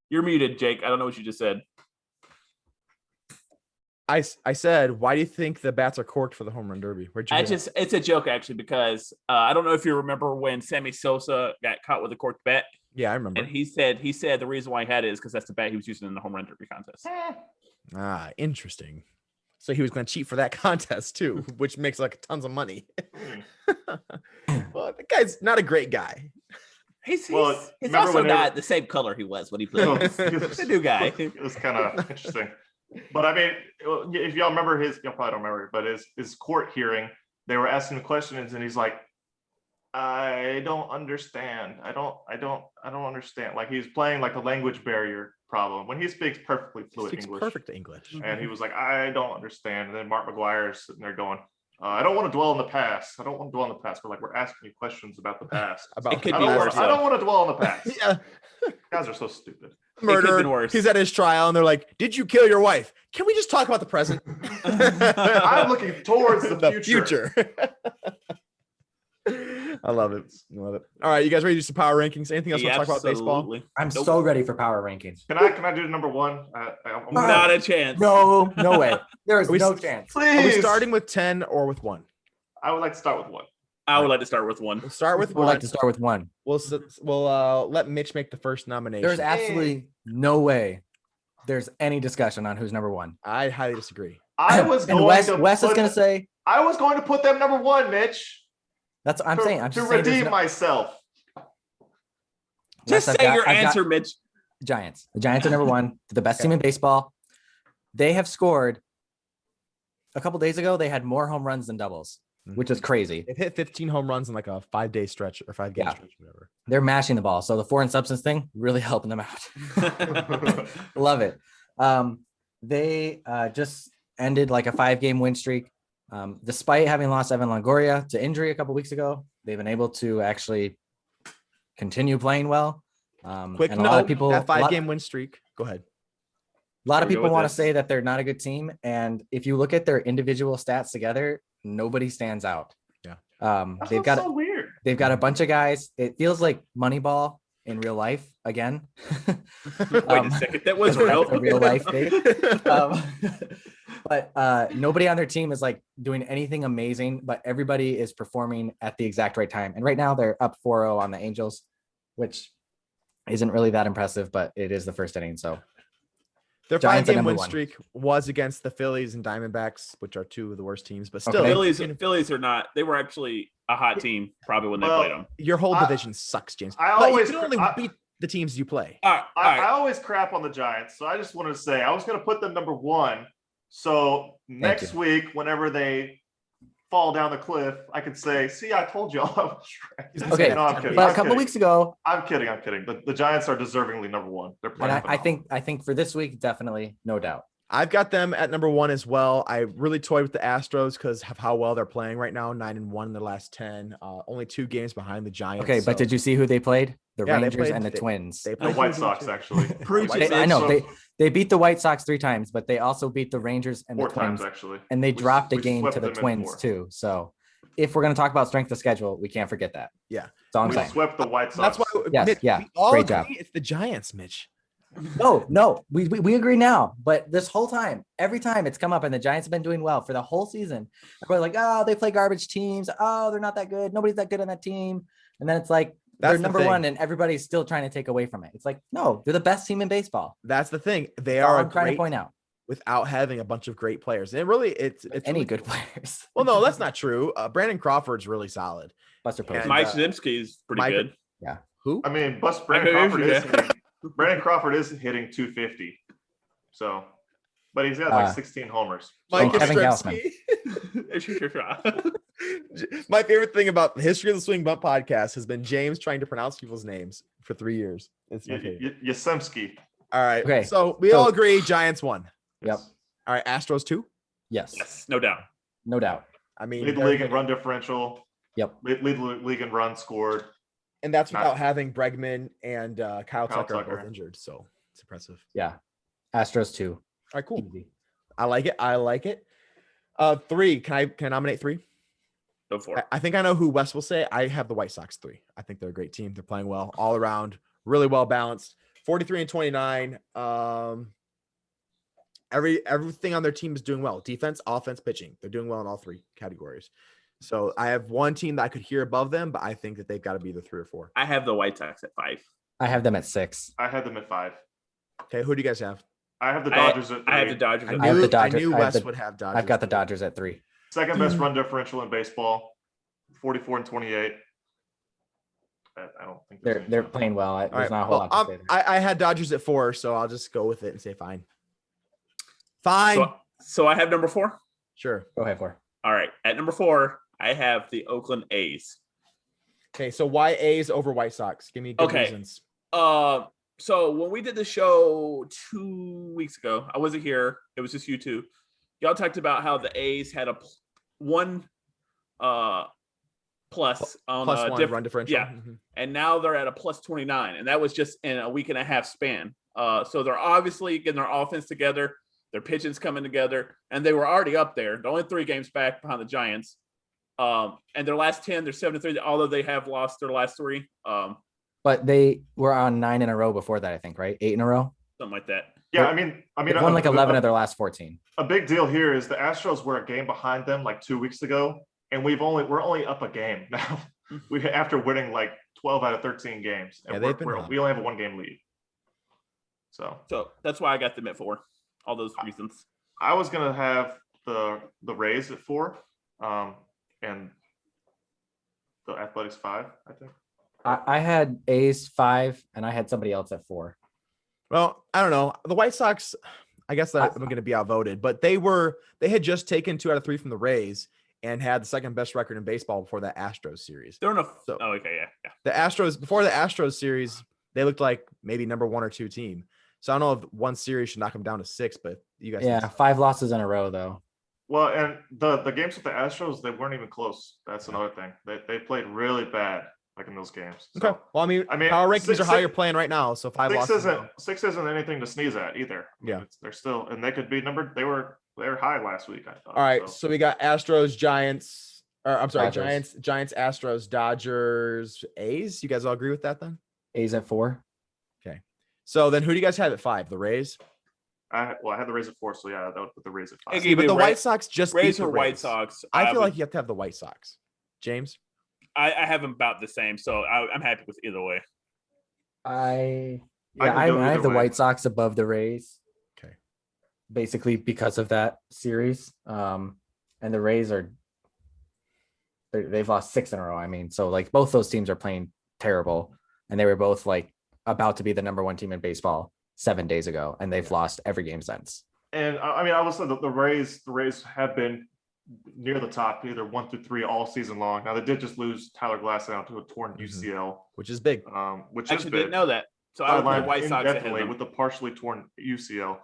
You're muted, Jake. I don't know what you just said. I said, why do you think the bats are corked for the home run derby? It's a joke actually, because I don't know if you remember when Sammy Sosa got caught with a corked bat. Yeah, I remember. And he said the reason why he had it is because that's the bat he was using in the home run derby contest. Interesting. So he was going to cheat for that contest too, which makes like tons of money. Well, the guy's not a great guy. He's also not the same color he was when he played. He's a new guy. It was kind of interesting. But I mean, if y'all remember y'all probably don't remember, but his court hearing, they were asking him questions and he's like, I don't understand. I don't understand. Like he's playing like a language barrier problem when he speaks perfectly fluent English. Perfect English. And he was like, I don't understand. And then Mark McGuire's sitting there going, I don't want to dwell on the past. I don't want to dwell on the past. We're asking you questions about the past. I don't want to dwell on the past. Yeah. Guys are so stupid. Murder. He's at his trial and they're like, did you kill your wife? Can we just talk about the present? I'm looking towards the future. I love it. All right, you guys ready to do some power rankings? Anything else to talk about baseball? I'm so ready for power rankings. Can I do number one? Not a chance. No way. There is no chance. Please. Are we starting with 10 or with 1? I would like to start with 1. I would like to start with 1. We'll start with 1. We'd like to start with 1. We'll let Mitch make the first nomination. There's absolutely no way there's any discussion on who's number 1. I highly disagree. Wes is going to say. I was going to put them number 1, Mitch. That's what I'm saying. I'm to just redeem myself. Just say your answer, Mitch. Giants. The Giants are number 1. They're the best team in baseball. They have scored. A couple days ago, they had more home runs than doubles, which is crazy. They've hit 15 home runs in like a 5-day stretch or 5-game stretch, whatever. They're mashing the ball. So the foreign substance thing really helping them out. Love it. They just ended like a 5-game win streak. Despite having lost Evan Longoria to injury a couple weeks ago, they've been able to actually continue playing well. Quick note, a lot of people, that 5-game win streak. Go ahead. A lot of people want to say that they're not a good team. And if you look at their individual stats together, nobody stands out. Yeah. They've got so weird. They've got a bunch of guys. It feels like Moneyball in real life again. Wait a second. That was real. A real life thing. But nobody on their team is like doing anything amazing, but everybody is performing at the exact right time. And right now they're up 4-0 on the Angels, which isn't really that impressive, but it is the first inning. So their 5-game win streak was against the Phillies and Diamondbacks, which are 2 of the worst teams, but still Phillies are not, they were actually a hot team probably when they played them. Your whole division sucks, James. You can only beat the teams you play. I always crap on the Giants. So I just wanted to say, I was going to put them number 1. So next week, whenever they fall down the cliff, I could say, see, I told y'all I was right. Okay, no, I'm kidding. But a couple weeks ago, I'm kidding. The Giants are deservingly number 1. They're playing. And I think for this week, definitely, no doubt. I've got them at number 1 as well. I really toyed with the Astros because of how well they're playing right now. 9-1 in the last 10. Only 2 games behind the Giants. Okay, but did you see who they played? The Rangers and the Twins. The White Sox, actually. I know they beat the White Sox 3 times, but they also beat the Rangers and the Twins. 4 times, actually. And they dropped a game to the Twins too. So if we're going to talk about strength of schedule, we can't forget that. Yeah. That's all I'm saying. Swept the White Sox. That's why. Yes, Mitch, yeah. we all Great agree job. It's the Giants, Mitch. No, we agree now. But this whole time, every time it's come up, and the Giants have been doing well for the whole season. Everybody's like, oh, they play garbage teams. Oh, they're not that good. Nobody's that good on that team. And then it's like they're That's the number thing. one, and everybody's still trying to take away from it. It's like, no, they're the best team in baseball. That's the thing. They That's all are I'm trying to great point out. without having a bunch of great players. And really, it's Any really good cool. players. Well, no, that's not true. Brandon Crawford's really solid. Buster Posey. And, Mike Zimsky is pretty Mike- good. Who? I mean, I Brandon mean, Crawford yeah. is hitting, Brandon Crawford is hitting 250. So, but he's got like 16 homers. So, Mike Kevin Yastrzemski. Gausman. My favorite thing about the history of the Swing Bunt podcast has been James trying to pronounce people's names for 3 years. It's my favorite. Yastrzemski. All right. Okay. So we all agree Giants won. Yep. All right. Astros 2. Yes. Yes, no doubt. No doubt. I mean, Lead the league in run differential. Yep. Lead the league in runs scored. and that's Not- without having Bregman and Kyle Tucker Tucker. both injured. So it's impressive. Yeah. Astros 2. All right, cool. Easy. I like it. I like it. 3. Can I nominate 3? Go for it. I think I know who Wes will say. I have the White Sox 3. I think they're a great team. They're playing well all around, really well balanced. 43 and 29. Everything on their team is doing well. Defense, offense, pitching. They're doing well in all 3 categories. So I have one team that I could hear above them, but I think that they've got to be the 3 or 4. I have the White Sox at 5. I have them at 6. I had them at 5. Okay, who do you guys have? I have the Dodgers at 3. I have the Dodgers I at I have knew, the Dodgers. I knew I have Wes the- would have Dodgers. I've got the Dodgers at 3. Second best run differential in baseball, 44 and 28. I don't think there's They're any- playing well. All There's right. not a whole Well, lot to say there. I had Dodgers at 4, so I'll just go with it and say fine. Fine. So I have number 4. Sure. Go ahead for. All right. At number 4, I have the Oakland A's. Okay, so why A's over White Sox? Give me good Okay. reasons. So when we did the show 2 weeks ago, I wasn't here. It was just you two. Y'all talked about how the A's had a one plus on Plus a 1 run differential. yeah. Mhm. and now they're at a plus 29, and that was just in a week and a half span. So they're obviously getting their offense together, their pitching's coming together, and they were already up there. They're only 3 games back behind the Giants. And their last 10, they're 7-3, although they have lost their last 3. But they were on 9 in a row before that, I think, right? 8 in a row. Something like that. Yeah, I mean, They've won like 11 of their last 14. A big deal here is the Astros were a game behind them like 2 weeks ago, and we're only up a game now. We after winning like 12 out of 13 games, and Yeah, they've been we only have a 1-game lead. So That's why I got them at 4. All those reasons. I was gonna have the Rays at 4, and the Athletics 5, I think. I had A's 5, and I had somebody else at 4. Well, I don't know. The White Sox, I guess that I'm going to be outvoted, but they had just taken 2 out of 3 from the Rays and had the second best record in baseball before that Astros series. They're in a. So- Oh, okay, yeah. The Astros, before the Astros series, they looked like maybe number 1 or 2 team. So I don't know if one series should knock them down to 6, but you guys. Yeah, 5 losses in a row though. Well, and the games with the Astros, they weren't even close. That's another thing. They played really bad like in those games. So, Okay. Well, I mean, I mean, power rankings six- are how you're playing right now. So 5 losses. six isn't anything to sneeze at either. I mean, Yeah. they're still, and they could be numbered. They were high last week, I thought. All right. So, So we got Astros, Giants, or I'm sorry, Dodgers. Giants, Astros, Dodgers, A's. You guys all agree with that then? A's at 4. So then who do you guys have at 5? The Rays? I had the Rays at 4, so yeah, that would put the Rays at 5. Okay. But the Ra- White Sox just beat Rays the or White Rays. Sox. I feel would- like you have to have the White Sox. James? I have them about the same, so I'm happy with either way. I I can go have either the way. White Sox above the Rays. Okay. Basically because of that series. And the Rays they've lost 6 in a row. I mean, so like both those teams are playing terrible, and they were both like about to be the number 1 team in baseball 7 days ago, and they've lost every game since. And I mean, I would say that the Rays have been near the top, either 1 through 3 all season long. Now they did just lose Tyler Glasnow to a torn UCL, Which is big. which I is actually big. didn't know that. So I would put the Sidelined White Sox ahead of indefinitely them. with the partially torn UCL.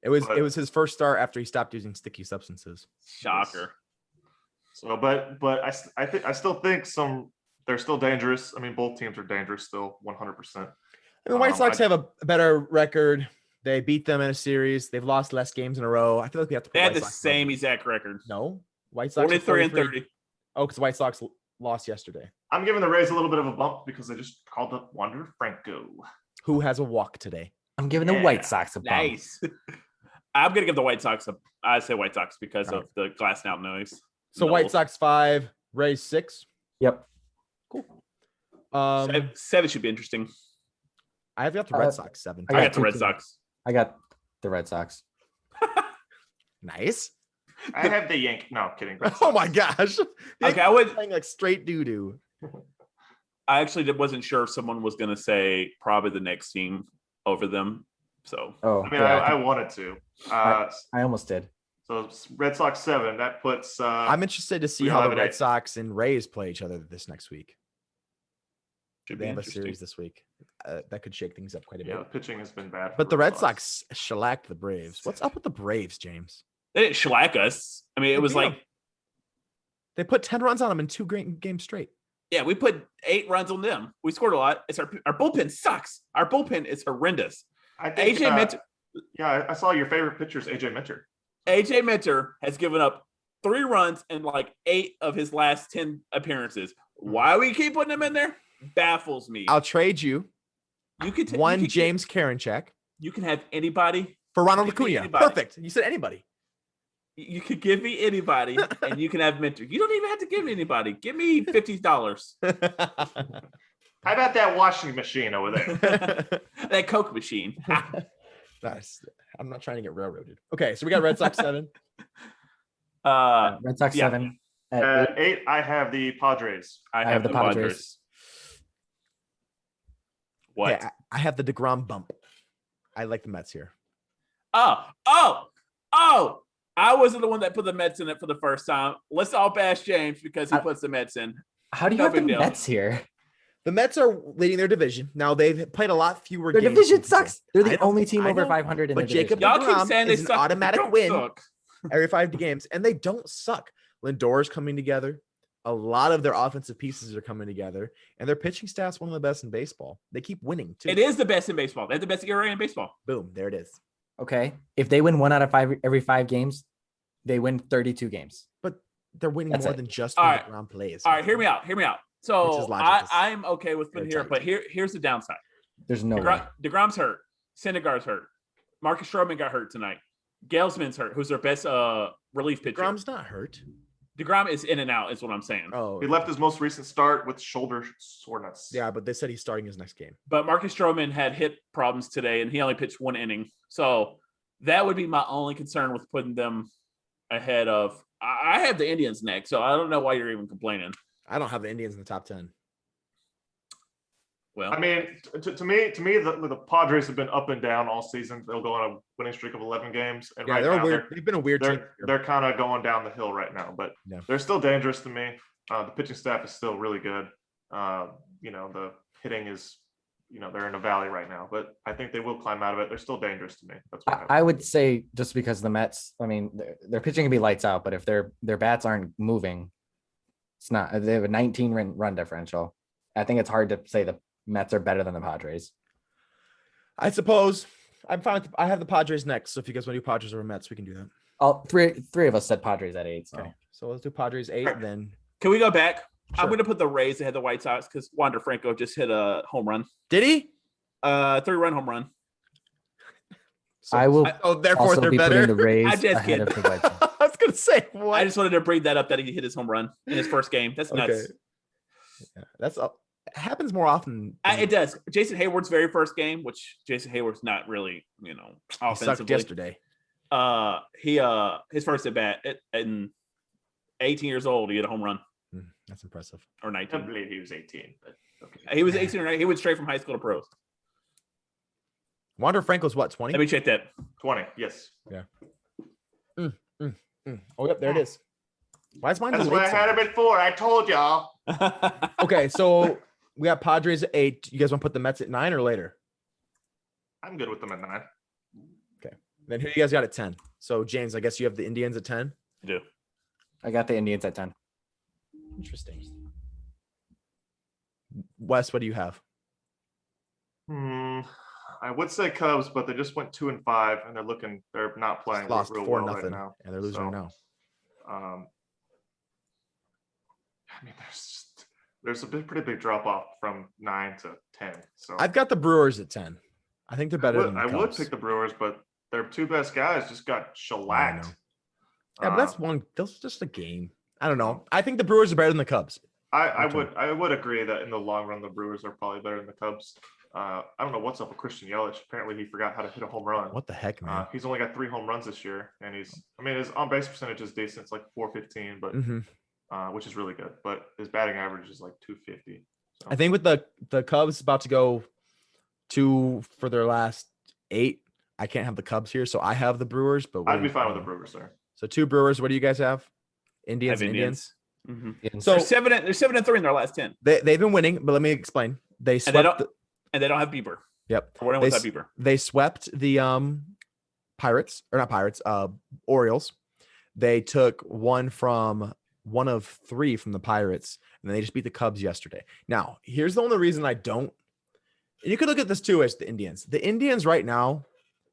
It was But- his first start after he stopped using sticky substances. Shocker. So, but I still think they're still dangerous. I mean, both teams are dangerous still, 100%. I mean, White Sox I- have a better record. They beat them in a series. They've lost less games in a row. I feel like we have to put They had White the Sox same above. exact record. No, White Sox are 43 and 43. 30. Oh, because White Sox lost yesterday. I'm giving the Rays a little bit of a bump because they just called up Wander Franco. Who has a walk today? I'm giving the White Sox a bump. Nice. I'm gonna give the White Sox a. I say White Sox because All of the glass now noise. So White Knowles. Sox 5, Rays 6. Yep. Seven should be interesting. I've got the Red Sox 7. I got the Red Sox. I got the Red Sox. Nice. I have the Yank. No, kidding. Red Oh Sox. my gosh. Okay, I would. Playing like straight doo doo. I actually wasn't sure if someone was gonna say probably the next team over them. So Oh, I mean, yeah, I wanted to. I almost did. So Red Sox 7. That puts. I'm interested to see we how the 11, Red 8. Sox and Rays play each other this next week. should They be have a interesting. series this week. That could shake things up quite a bit. Yeah, the pitching has been bad. But the Red Sox shellacked the Braves. What's up with the Braves, James? They didn't shellac us. I mean, it was beat 'em. like, They put 10 runs on them in 2 games straight. yeah, we put 8 runs on them. We scored a lot. It's our bullpen sucks. Our bullpen is horrendous. I think, AJ Minter. Yeah, I saw your favorite pitcher is AJ Minter. AJ Minter has given up 3 runs in like 8 of his last 10 appearances. Why we keep putting him in there baffles me. I'll trade you You could one James Karinchak You can have anybody. for Ronald You could be Acuna. anybody. Perfect. You said anybody. You could give me anybody, and you can have Minter. You don't even have to give me anybody. Give me $50. How about that washing machine over there? That Coke machine. Nice. I'm not trying to get railroaded. Okay, so we got Red Sox 7. Red Sox yeah. 7. At 8, I have the Padres. I have the Padres. What? Yeah, I have the DeGrom bump. I like the Mets here. Oh! I wasn't the one that put the Mets in it for the first time. Let's all bash James because he puts the Mets in. How do you No have the big deal. Mets here? The Mets are leading their division. Now they've played a lot fewer Their games. division than people. sucks. They're I the know, only team I over know. 500 in But the Jacob division. Y'all keep DeGrom saying they is an suck. but they automatic don't win. suck. every 5 games, and they don't suck. Lindor's coming together. A lot of their offensive pieces are coming together, and their pitching staff's one of the best in baseball. They keep winning too. It is the best in baseball. They have the best ERA in baseball. Boom, there it is. Okay. If they win 1 out of 5 every 5 games, they win 32 games. But they're winning That's more it. than just All when right. DeGrom plays. All right, hear me out. Which So is logical. I'm okay with putting here, tight. but here's the downside. There's no way. DeGrom's hurt. Syndergaard's hurt. Marcus Stroman got hurt tonight. Galesman's hurt, who's their best relief pitcher. DeGrom's not hurt. DeGrom is in and out, is what I'm saying. Oh, He left his most recent start with shoulder soreness. yeah, but they said he's starting his next game. But Marcus Stroman had hip problems today, and he only pitched 1 inning. So that would be my only concern with putting them ahead of. I have the Indians next, so I don't know why you're even complaining. I don't have the Indians in the top 10. Well, I mean, to me, the Padres have been up and down all season. They'll go on a winning streak of 11 games, and Yeah, right they're now weird. They've been a weird team. they're kind of going down the hill right now. But Yeah. they're still dangerous to me. The pitching staff is still really good. The hitting is, they're in a valley right now. But I think they will climb out of it. They're still dangerous to me. That's what I would say just because the Mets, I mean, their pitching can be lights out, but if their bats aren't moving, it's not. They have a 19 run differential. I think it's hard to say the Mets are better than the Padres. I suppose I'm fine. I have the Padres next. So if you guys want to do Padres over Mets, we can do that. All three of us said Padres at 8. So Okay. So let's do Padres 8. Then can we go back? I'm Sure. going to put the Rays ahead of the White Sox because Wander Franco just hit a home run. did he? 3-run home run. So, I will Oh, therefore also they're be better. putting the Rays I just ahead kidding. of the White Sox. I was gonna say what? I just wanted to bring that up that he hit his home run in his first game. That's nuts. Okay. Yeah, that's it happens more often. It does. Jason Hayward's very first game, which Jason Hayward's not really, He sucked offensively. yesterday. His first at bat at 18 years old, he hit a home run That's impressive. or I 19. believe he was 18. But okay. He was 18 or 19. He went straight from high school to pros. Wander Franco's what, 20? Let me check that. 20. Yes. Oh, yep, there it is. Why is mine That's delayed what I so had much? him at 4. I told y'all. Okay, so we got Padres at 8. You guys want to put the Mets at 9 or later? I'm good with them at 9. Then who you guys got at 10? So James, I guess you have the Indians at 10. I do. I got the Indians at 10. Interesting. Wes, what do you have? I would say Cubs, but they just went 2-5, and they're not playing Lost real 4-0, well right now. and they're losing So, right now. I mean, there's just there's a pretty big drop off from 9 to 10. So I've got the Brewers at 10. I think they're better than the I would Cubs. pick the Brewers, but their two best guys just got shellacked. Yeah, but that's just a game. I don't know. I think the Brewers are better than the Cubs. I would agree that in the long run the Brewers are probably better than the Cubs. I don't know what's up with Christian Yelich. Apparently he forgot how to hit a home run. What the heck, man? He's only got 3 home runs this year, and his on base percentage is decent. It's like 415, but which is really good. But his batting average is like 250. So. I think with the Cubs about to go 2 for their last 8, I can't have the Cubs here, so I have the Brewers. But I'd be fine with the Brewers there. So 2 Brewers. What do you guys have? Indians and Indians. Mm-hmm. So they're 7-3 in their last 10. They've been winning, but let me explain. They swept. And they don't have Bieber. Yep. Or without Bieber. They swept the Orioles. They took one of 3 from the Pirates, and then they just beat the Cubs yesterday. Now, here's the only reason I don't. And you could look at this too as the Indians. The Indians right now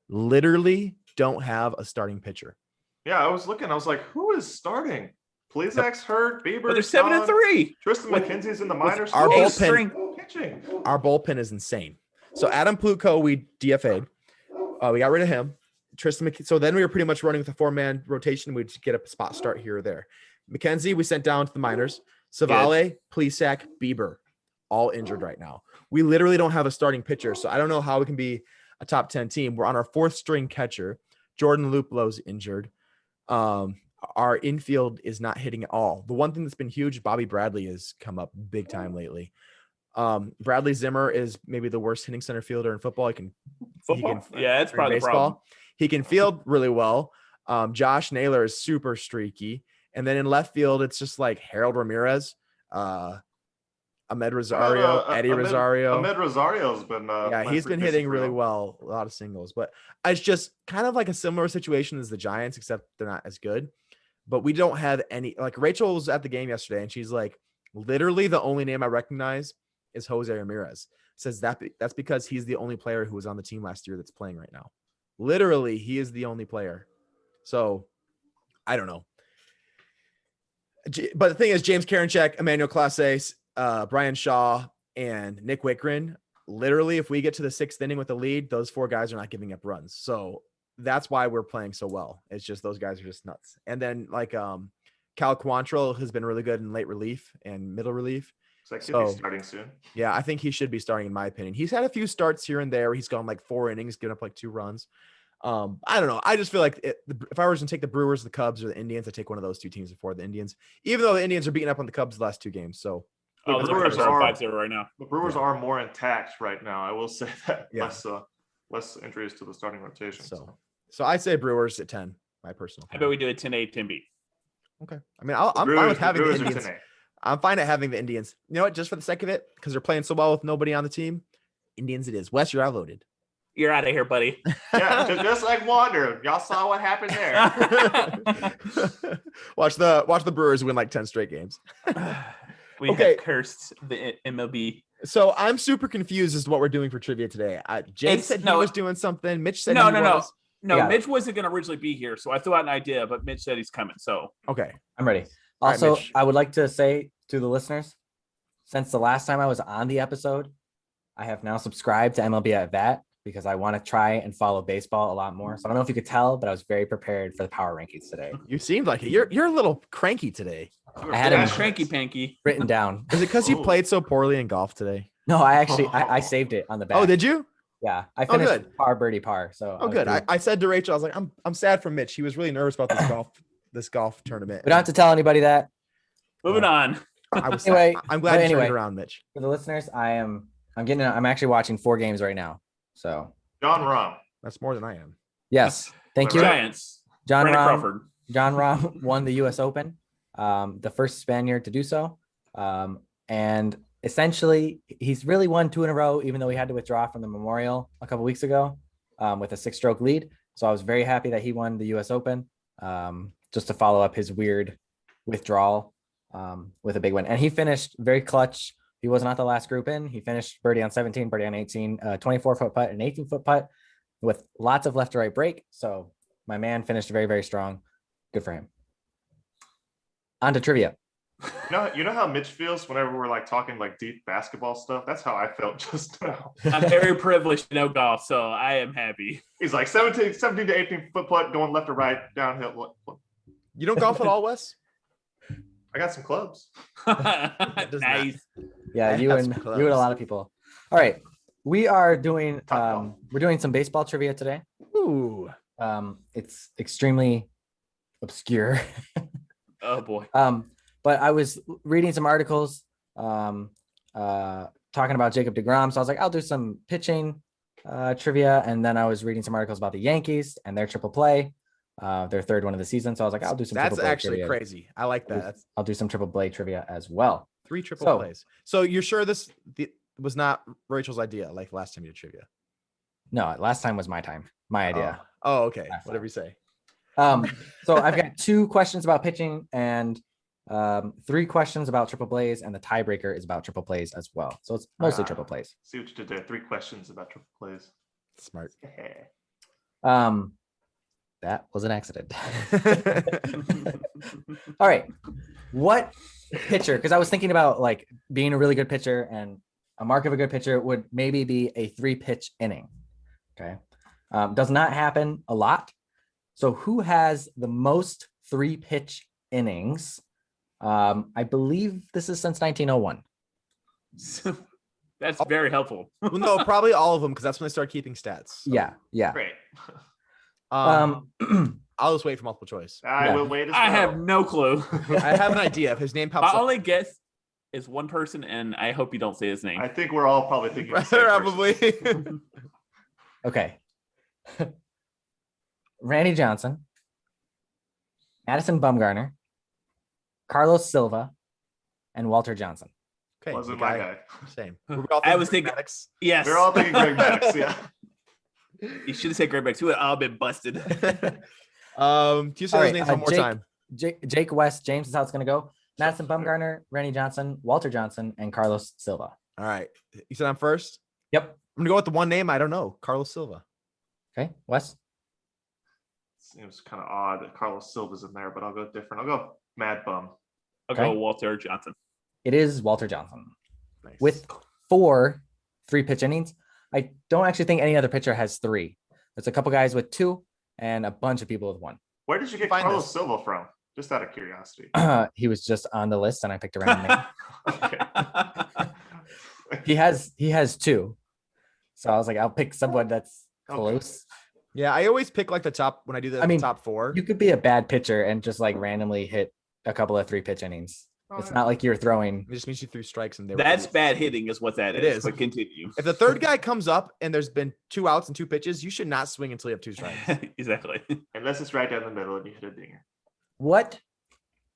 literally don't have a starting pitcher. Yeah, I was looking. I was like, who is starting? Plezak's hurt. Bieber. But they're 7-3. Tristan McKenzie's in the minors. Our bullpen is insane. So Adam Plutko, we DFA'd. We got rid of him. So then we were pretty much running with a 4-man rotation. We'd get a spot start here or there. McKenzie, we sent down to the minors. Savale, Plesac, Bieber, all injured right now. We literally don't have a starting pitcher. So I don't know how we can be a top 10 team. We're on our 4th string catcher. Jordan Luplow's injured. Our infield is not hitting at all. The one thing that's been huge, Bobby Bradley has come up big time lately. Bradley Zimmer is maybe the worst hitting center fielder in football. Yeah, it's probably the problem. He can field really well. Josh Naylor is super streaky. And then in left field, it's just like Harold Ramirez, Ahmed Rosario, Eddie Rosario. Ahmed Rosario's been he's been hitting really well, a lot of singles. But it's just kind of like a similar situation as the Giants, except they're not as good. But we don't have any. Like Rachel was at the game yesterday, and she's like, literally the only name I recognize is Jose Ramirez. Says that's because he's the only player who was on the team last year that's playing right now. Literally, he is the only player. So I don't know. But the thing is, James Karinchak, Emmanuel Clase, Brian Shaw, and Nick Wickren, literally, if we get to the 6th inning with a lead, those 4 guys are not giving up runs. So that's why we're playing so well. It's just those guys are just nuts. And then like Cal Quantrill has been really good in late relief and middle relief. He's starting soon. Yeah, I think he should be starting in my opinion. He's had a few starts here and there. He's gone like 4 innings, given up like 2 runs. I don't know. I just feel like if I was to take the Brewers, the Cubs, or the Indians, I'd take one of those 2 teams before the Indians, even though the Indians are beating up on the Cubs the last 2 games. So the Brewers are 5-0 right now. The Brewers are more intact right now. I will say that. Yeah. Less injuries to the starting rotation. So I say Brewers at 10, my personal opinion. I bet we do a 10-8, 10-B. Okay. I mean, I'm fine with having the Indians. I'm fine at having the Indians. You know what? Just for the sake of it, because they're playing so well with nobody on the team, Indians it is. Wes, you're outvoted. You're out of here, buddy. Yeah, just like Wander. Y'all saw what happened there. Watch the Brewers win like 10 straight games. We have cursed the MLB. So I'm super confused as to what we're doing for trivia today. James said he was doing something. Mitch said no. Mitch wasn't going to originally be here, so I threw out an idea, but Mitch said he's coming. So okay, I'm ready. Also, right, I would like to say to the listeners, since the last time I was on the episode, I have now subscribed to MLB at Vat because I want to try and follow baseball a lot more. So I don't know if you could tell, but I was very prepared for the power rankings today. You seemed like it. You're a little cranky today. I had a cranky panky written down. Is it because you played so poorly in golf today? No, I actually I saved it on the back. Oh, did you? Yeah, I finished par birdie par. So good. I said to Rachel, I was like, I'm sad for Mitch. He was really nervous about this golf tournament. We don't have to tell anybody that. Moving on. Anyway, I'm glad you turned around, Mitch. For the listeners, I'm actually watching 4 games right now. So John Rahm. That's more than I am. Yes, thank you. Giants. John Rahm won the U.S. Open, the first Spaniard to do so, and essentially he's really won 2 in a row, even though he had to withdraw from the Memorial a couple weeks ago with a 6-stroke lead. So I was very happy that he won the U.S. Open, just to follow up his weird withdrawal with a big win. And he finished very clutch. He was not the last group in. He finished birdie on 17, birdie on 18, 24-foot putt, and 18-foot putt with lots of left to right break. So my man finished very, very strong. Good for him. On to trivia. You know how Mitch feels whenever we're like talking like deep basketball stuff? That's how I felt just now. I'm very privileged to know golf, so I am happy. He's like 17 to 18 foot putt going left to right, downhill. You don't golf at all, Wes? I got some clubs. Nice. Yeah, I you have and some you and a clubs. lot of people. All right, we are doing Top golf. we're doing some baseball trivia today. Ooh. It's extremely obscure. Oh boy. But I was reading some articles talking about Jacob deGrom, so I was like, I'll do some pitching trivia, and then I was reading some articles about the Yankees and their triple play, their third one of the season. So I was like, I'll do some. That's triple play actually trivia. crazy. I like that. That's I'll do some triple play trivia as well. 3 triple So- plays. So you're sure this was not Rachel's idea, like last time you did trivia? No, last time was my idea. Oh, okay. Last Whatever you say. So I've got 2 questions about pitching and 3 questions about triple plays, and the tiebreaker is about triple plays as well. So it's mostly triple plays. See what you did there. 3 questions about triple plays. Smart. That was an accident. All right. What pitcher? Because I was thinking about like being a really good pitcher, and a mark of a good pitcher would maybe be a 3-pitch inning. Okay. Does not happen a lot. So who has the most 3-pitch innings? I believe this is since 1901. That's very helpful. Well, no, probably all of them, because that's when they start keeping stats. So, Yeah. Great. I'll just wait for multiple choice. I will wait as well. I have no clue. I have an idea. If his name pops My up, only guess is one person, and I hope you don't say his name. I think we're all probably thinking the same person. probably. Okay. Randy Johnson, Madison Bumgarner, Carlos Silva, and Walter Johnson. Okay. Wasn't the my guy. Same. Were we all I was thinking thinking- Maddox? Yes. We're all thinking Greg Maddux, yeah. You should have said Greg Beck. We would all been busted. Can you say All those right, names one more Jake- time? Jake West, James is how it's going to go. Madison Bumgarner, Randy Johnson, Walter Johnson, and Carlos Silva. All right. You said I'm first. Yep. I'm gonna go with the one name I don't know, Carlos Silva. Okay, Wes. Seems kind of odd that Carlos Silva's in there, but I'll go different. I'll go Mad Bum. I'll Okay. go Walter Johnson. It is Walter Johnson Nice. with 4 3-pitch innings. I don't actually think any other pitcher has 3. There's a couple guys with 2 and a bunch of people with 1. Where did you get Find Carlos this. Silva from? Just out of curiosity. He was just on the list, and I picked a random name. Okay. He has 2, so I was like, I'll pick someone that's Okay. close. Yeah, I always pick like the top when I do the I mean, top 4. You could be a bad pitcher and just like randomly hit a couple of 3-pitch innings. It's not like you're throwing. It just means you threw strikes and they were That's elite. bad hitting, is what that It is. is. But continue. If the third guy comes up and there's been 2 outs and 2 pitches, you should not swing until you have 2 strikes. Exactly. Unless it's right down the middle and you hit a dinger. What?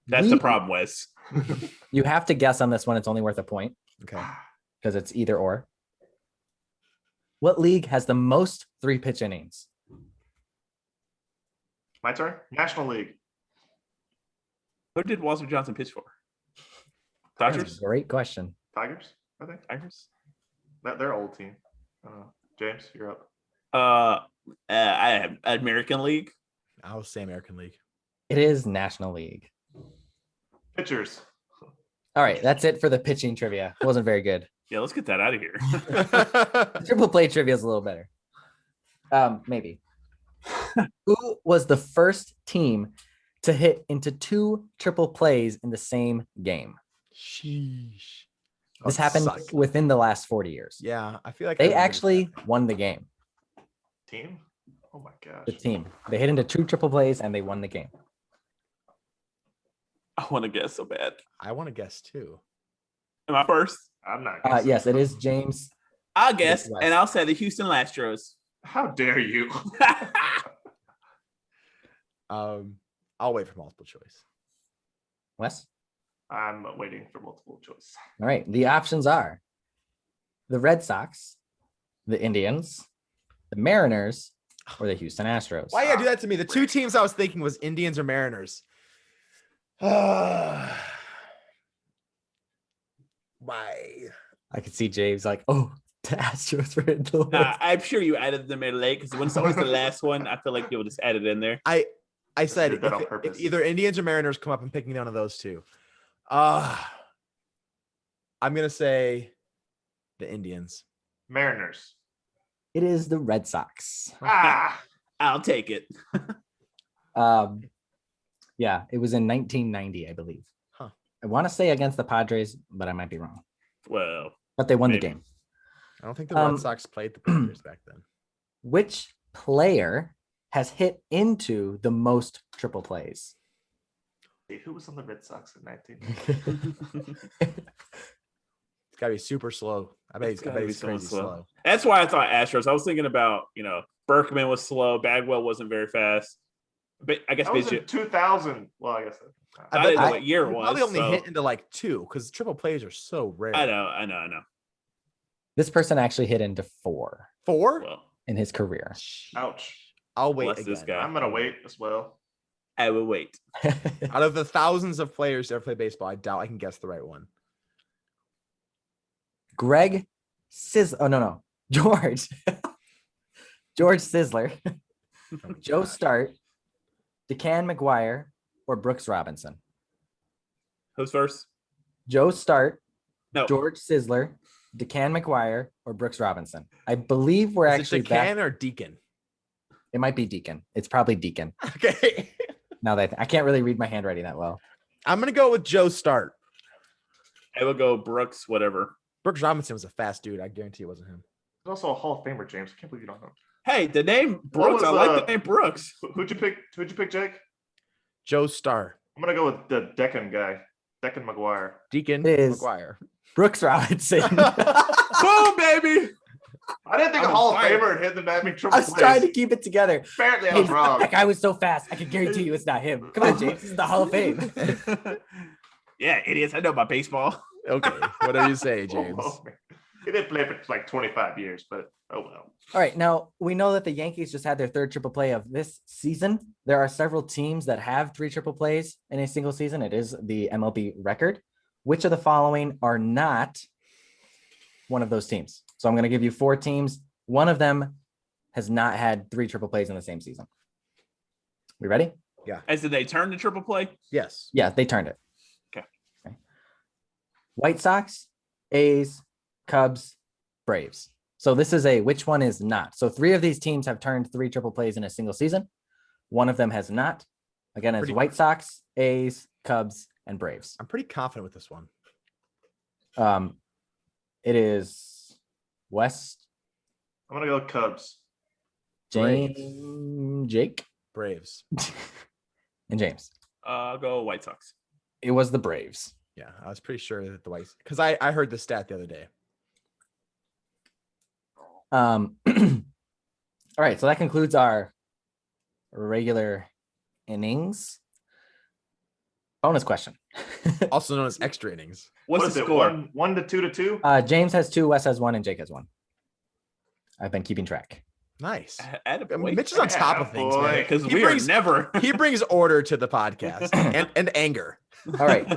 That's the problem, Wes. You have to guess on this one. It's only worth a point Okay. because it's either or. What league has the most 3-pitch innings? My turn? National League. Who did Walter Johnson pitch for? That's Dodgers? a great question. Tigers, I think. Tigers? They're old team. James, you're up. I have American League. I'll say American League. It is National League. Pitchers. All right, that's it for the pitching trivia. It wasn't very good. Yeah, let's get that out of here. The triple play trivia is a little better. Maybe. Who was the first team to hit into 2 triple plays in the same game? Sheesh. This That happened sucked. within the last 40 years. Yeah, I feel like I They remember this actually happening. won the game. Team? Oh my gosh. The team. They hit into 2 triple plays and they won the game. I want to guess so bad. I want to guess too. Am I first? I'm not guessing. Yes, it is James. I'll guess, West. and I'll say the Houston Astros. How dare you? I'll wait for multiple choice. Wes? I'm waiting for multiple choice. All right. The options are the Red Sox, the Indians, the Mariners, or the Houston Astros. Why you gotta do that to me? The 2 teams I was thinking was Indians or Mariners. Why? I could see James like, oh, the Astros were in the list. I'm sure you added them in late because when someone's the last one, I feel like you would just add it in there. I said did that on if purpose. either Indians or Mariners come up, I'm picking one of those 2. I'm gonna say the Indians. Mariners. It is the Red Sox. I'll take it. Yeah, it was in 1990, I believe. Huh. I want to say against the Padres, but I might be wrong. Well, But they won maybe. the game. I don't think the Red Sox played the Padres back then. Which player has hit into the most triple plays? Who was on the Red Sox in 19? It's gotta be super slow. I bet he's crazy slow. That's why I thought Astros. I was thinking about, Berkman was slow. Bagwell wasn't very fast. But I guess That was in 2000. Well, I guess. I didn't know what year it was. Probably only so- hit into like 2 because triple plays are so rare. I know. This person actually hit into 4 4? Well, in his career. Ouch. I'll wait bless again. this guy. I'm gonna wait as well. I will wait. Out of the thousands of players that ever play baseball, I doubt I can guess the right one. Greg George. George Sizzler, Joe Start, DeCan McGuire, or Brooks Robinson. Who's first? Joe Start, No. George Sizzler, DeCan McGuire, or Brooks Robinson. I believe we're Is actually it Deacon or Deacon? It might be Deacon. It's probably Deacon. Okay. Now that I can't really read my handwriting that well. I'm gonna go with Joe Start. I will go Brooks, whatever. Brooks Robinson was a fast dude. I guarantee it wasn't him. He's also a Hall of Famer, James. I can't believe you don't know. Hey, the name Brooks. was, I like the name Brooks. Who'd you pick? Who'd you pick, Jake? Joe Start. I'm gonna go with the Deccan guy, Deccan McGuire. Deacon It is. McGuire. Brooks Robinson. Boom, baby. I didn't think I'm a Hall of fired. Famer had hit the Batman I triple was plays. trying to keep it together. Apparently, I was wrong. That guy was so fast. I can guarantee you it's not him. Come on, James. This is the Hall of Fame. Yeah, idiots. I know about baseball. Okay. Whatever you say, James. Oh, man. He didn't play for like 25 years, but oh well. All right. Now, we know that the Yankees just had their 3rd triple play of this season. There are several teams that have 3 triple plays in a single season. It is the MLB record. Which of the following are not one of those teams? So I'm going to give you 4 teams. One of them has not had 3 triple plays in the same season. We ready? As did they turn to triple play? Yes. Yeah, they turned it. Okay. White Sox, A's, Cubs, Braves. So this is which one is not? So 3 of these teams have turned 3 triple plays in a single season. One of them has not. Again, it's White Sox, A's, Cubs, and Braves. I'm pretty confident with this one. It is West, I'm gonna go Cubs. Jake, Braves. and James. I'll go White Sox. It was the Braves. Yeah, I was pretty sure that the Whites, because I heard the stat the other day. All right, so that concludes our regular innings. Bonus question. Also known as extra innings. What's What is the it? score? 1 to 2 to 2? James has 2, Wes has 1, and Jake has 1. I've been keeping track. Nice. I mean, Mitch is on top of things, man. because He we brings- are never. He brings order to the podcast and anger. All right.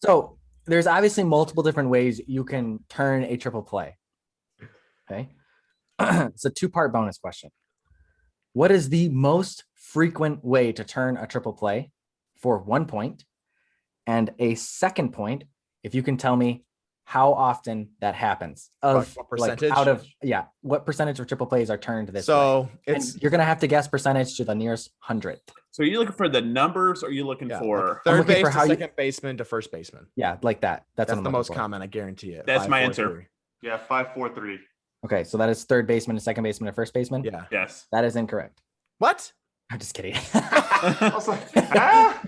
So there's obviously multiple different ways you can turn a triple play. Okay. It's a 2-part bonus question. What is the most frequent way to turn a triple play for 1 point? And a second point, if you can tell me how often that happens. Of What percentage? what percentage of triple plays are turned this way? So And it's you're gonna have to guess percentage to the nearest 100th. So are you looking for the numbers, or are you looking yeah, for? like third looking base for to how you- second baseman to first baseman. Yeah, like that. That's That's what I'm the looking most for. common. I guarantee it. That's my 5, 4, answer. 3. Yeah, 5-4-3. Okay, so that is third baseman to second baseman to first baseman. Yeah. Yes. That is incorrect. What? I'm just kidding. I was like, ah!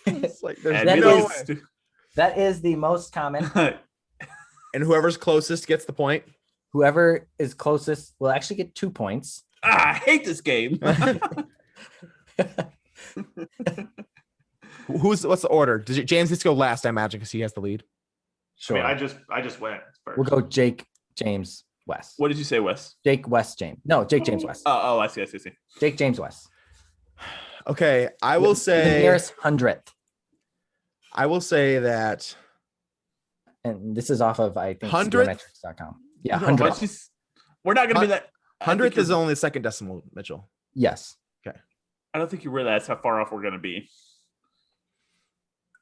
It's like there's That no is- way. That is the most common. And whoever's closest gets the point. Whoever is closest will actually get 2 points. I hate this game. What's the order? James gets to go last, I imagine, because he has the lead. I Sure. mean, I just went first. We'll go Jake, James, Wes. What did you say, Wes? Jake, Wes, James. No, Jake, James, Wes. Oh, I see. Jake, James, Wes. Okay, I will The say nearest 100th. I will say that And this is off of, I think, 100th? speedometrics.com. Yeah, No, 100th. Let's just- we're not going to be that. I think 100th is you're- only the second decimal, Mitchell. Yes. I don't think you realize how far off we're going to be.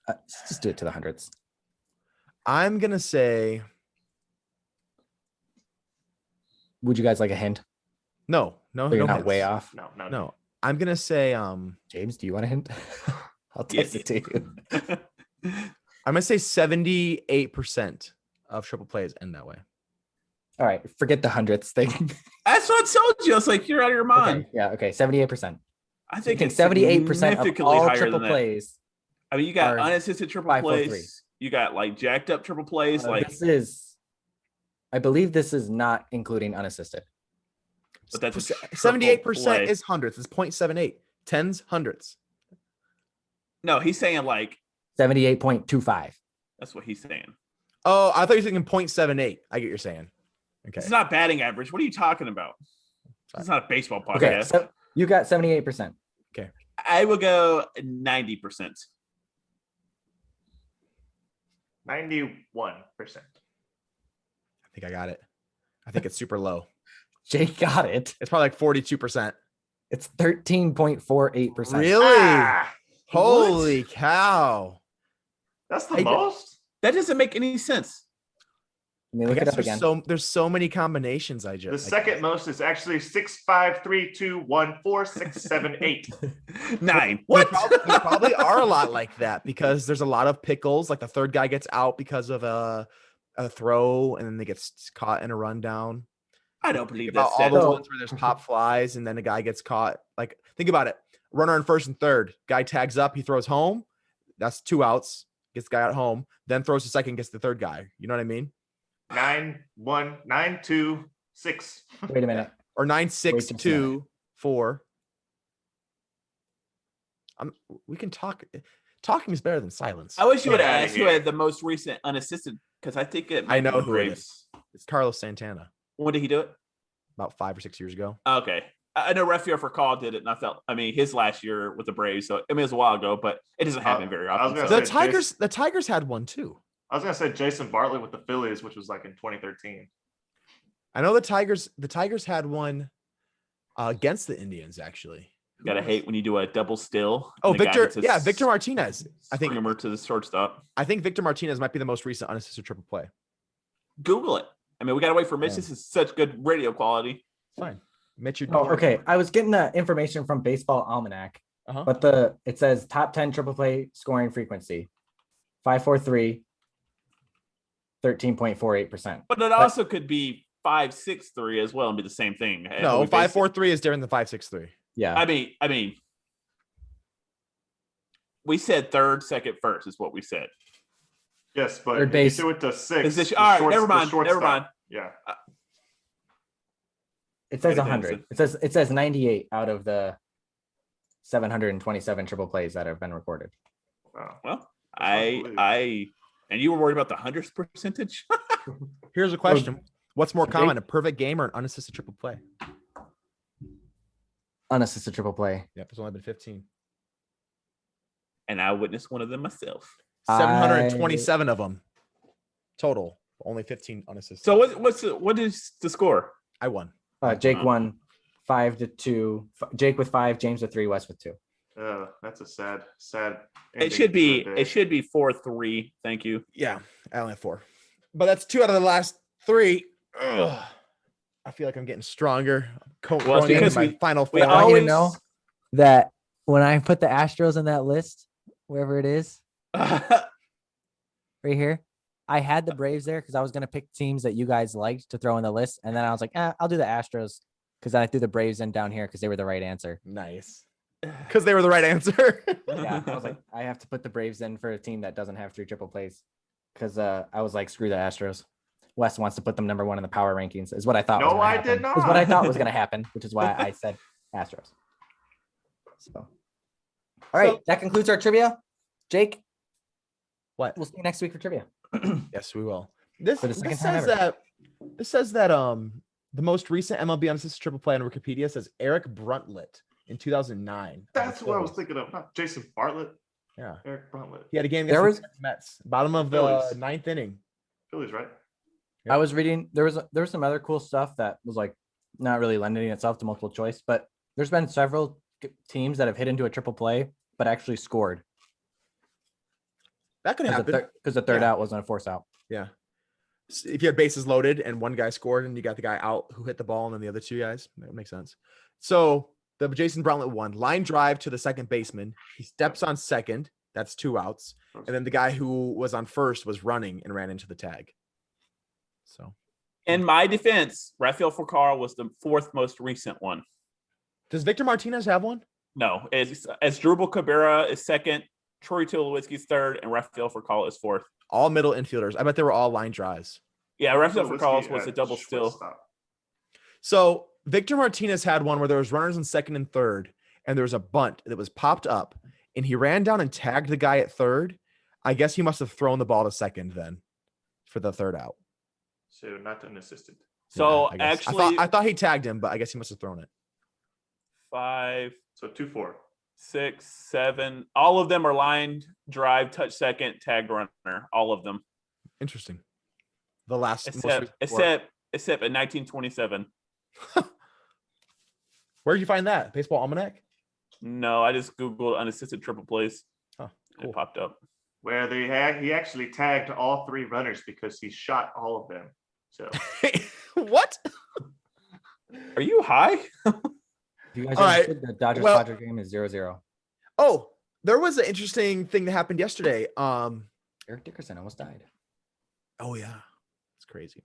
Let's just do it to the hundreds. I'm gonna say Would you guys like a hint? no. So you're No not way hints. off. No. I'm gonna say James, do you want a hint? I'll text it to you. I'm gonna say 78% of triple plays end that way. All right, forget the hundredths thing. That's what I told you. It's like you're out of your mind. Okay, yeah, okay, 78%. I I think think it's 78% of significantly all higher triple than that. plays. I mean, you got are unassisted triple 5-4-3. plays. You got like jacked up triple plays. I believe this is not including unassisted. But that's a triple 78% play. is hundreds. It's 0.78. Tens, hundreds. No, he's saying like 78.25. that's what he's saying. Oh, I thought you were thinking 0.78. I get what you're saying. Okay. It's not batting average. What are you talking about? It's not a baseball podcast. Okay, so you got 78%. I will go 90%. 91%. I think I got it. I think it's super low. Jake got it. It's probably like 42%. It's 13.48%. Really? Ah, Holy cow. that's the Hey, most? That doesn't make any sense. Let me I look it guess up again. there's so many combinations I just. The second most is actually 6, 5, 3, 2, 1, 4, 6, 7, 8. 9. What? What? There probably are a lot like that because there's a lot of pickles. Like the third guy gets out because of a throw, and then they get caught in a rundown. I don't believe About that. all the So- ones where there's pop flies, and then a guy gets caught. Like think about it: runner on first and third, guy tags up, he throws home. That's 2 outs. Gets the guy at home, then throws the second, gets the third guy. You know what I mean? 9, 1, 9, 2, 6. Wait a minute. Or 9, 6, Wait just a 2, 4. We can talk. Talking is better than silence. I wish you would Get outta ask who here. had the most recent unassisted because I think it. I might know be who it Braves. is. It's Carlos Santana. When did he do it? About 5 or 6 years ago. Okay. I know Rafael Furcal did it, and I mean, his last year with the Braves. So it was a while ago, but it doesn't happen very I was often. gonna so- say- The Tigers had one too. I was going to say Jason Bartlett with the Phillies, which was like in 2013. I know the Tigers had one against the Indians actually. You gotta hate when you do a double still. Oh, and the guy Victor, gets a Victor Martinez. I think screamer to the shortstop. Victor Martinez might be the most recent unassisted triple play. Google it. I mean, we gotta wait for Mitch. Yeah. This is such good radio quality. Fine. Mitch, you're Oh, okay. I was getting the information from Baseball Almanac, Uh-huh. but it says top 10 triple play scoring frequency 543, 13.48%. But it also could be 5-6-3 as well and be the same thing. No, We 5-4-3 is different than 5-6-3. Yeah. I mean, we said third, second, first is what we said. Yes, but Third if base. you do it to 6. Position- the all right, shorts- never the mind, never shortstop- mind. Yeah. It says Wait, 100. It says 98 out of the 727 triple plays that have been recorded. Wow. Well, believe. and you were worried about the 100th percentage? Here's a question. What's more Jake- common, a perfect game or an unassisted triple play? Unassisted triple play. Yep, there's only been 15. And I witnessed one of them myself. 727 of them total. Only 15 unassisted. So what is the score? I won. Jake won 5-2. Jake with 5, James with 3, Wes with 2. That's a sad. It should be 4-3. Thank you. Yeah, I only have 4. But that's 2 out of the last 3. Ugh. I feel like I'm getting stronger. Well, it's Going into because my final we 4. I want you to always- know that when I put the Astros in that list, wherever it is, right here, I had the Braves there because I was going to pick teams that you guys liked to throw in the list. And then I was like, I'll do the Astros because I threw the Braves in down here because they were the right answer. Nice. Because they were the right answer. Yeah, I was like, I have to put the Braves in for a team that doesn't have 3 triple plays because I was like, screw the Astros. Wes wants to put them number 1 in the power rankings is what I thought. No, was gonna I happen. did not. Is what I thought was going to happen, which is why I said Astros. So, all right, So- that concludes our trivia. Jake, What? we'll see you next week for trivia. Yes, we will. This For the second this time says ever. that the most recent MLB unassisted triple play on Wikipedia says Eric Bruntlett in 2009. That's what I was thinking of. Not Jason Bartlett. Yeah, Eric Bartlett. he had a game There against the Mets, bottom of the Phillies. 9th inning. Phillies, right? Yep. I was reading there was some other cool stuff that was like not really lending itself to multiple choice, but there's been several teams that have hit into a triple play but actually scored. That could happen. Because the third Yeah. out wasn't a force out. Yeah. If you had bases loaded and one guy scored and you got the guy out who hit the ball and then the other two guys, that makes sense. So the Jason Brownlet one line drive to the second baseman. He steps on second. That's 2 outs. And then the guy who was on first was running and ran into the tag. So In my defense, Rafael Furcal was the 4th most recent one. does Victor Martinez have one? No, as Drupal Cabrera is 2nd, Troy Tulowitzki's 3rd, and Rafael Furcal is 4th. All middle infielders. I bet they were all line drives. Yeah, Rafael Furcal was a double steal. So Victor Martinez had one where there was runners in second and third, and there was a bunt that was popped up, and he ran down and tagged the guy at third. I guess he must have thrown the ball to second then for the third out. So not unassisted. So Yeah, actually, I thought he tagged him, but I guess he must have thrown it. 5, So 2-4. 6, 7, all of them are lined drive, touch second, tagged runner. All of them, Interesting. The last except in 1927. Where did you find that? Baseball Almanac? No, I just Googled unassisted triple plays. Oh, It cool. popped up. Where he actually tagged all 3 runners because he shot all of them. So What? Are you high? If you guys All right. understood, the Dodgers Well- Padres game is 0-0. Oh, there was an interesting thing that happened yesterday. Eric Dickerson almost died. Oh yeah, it's crazy.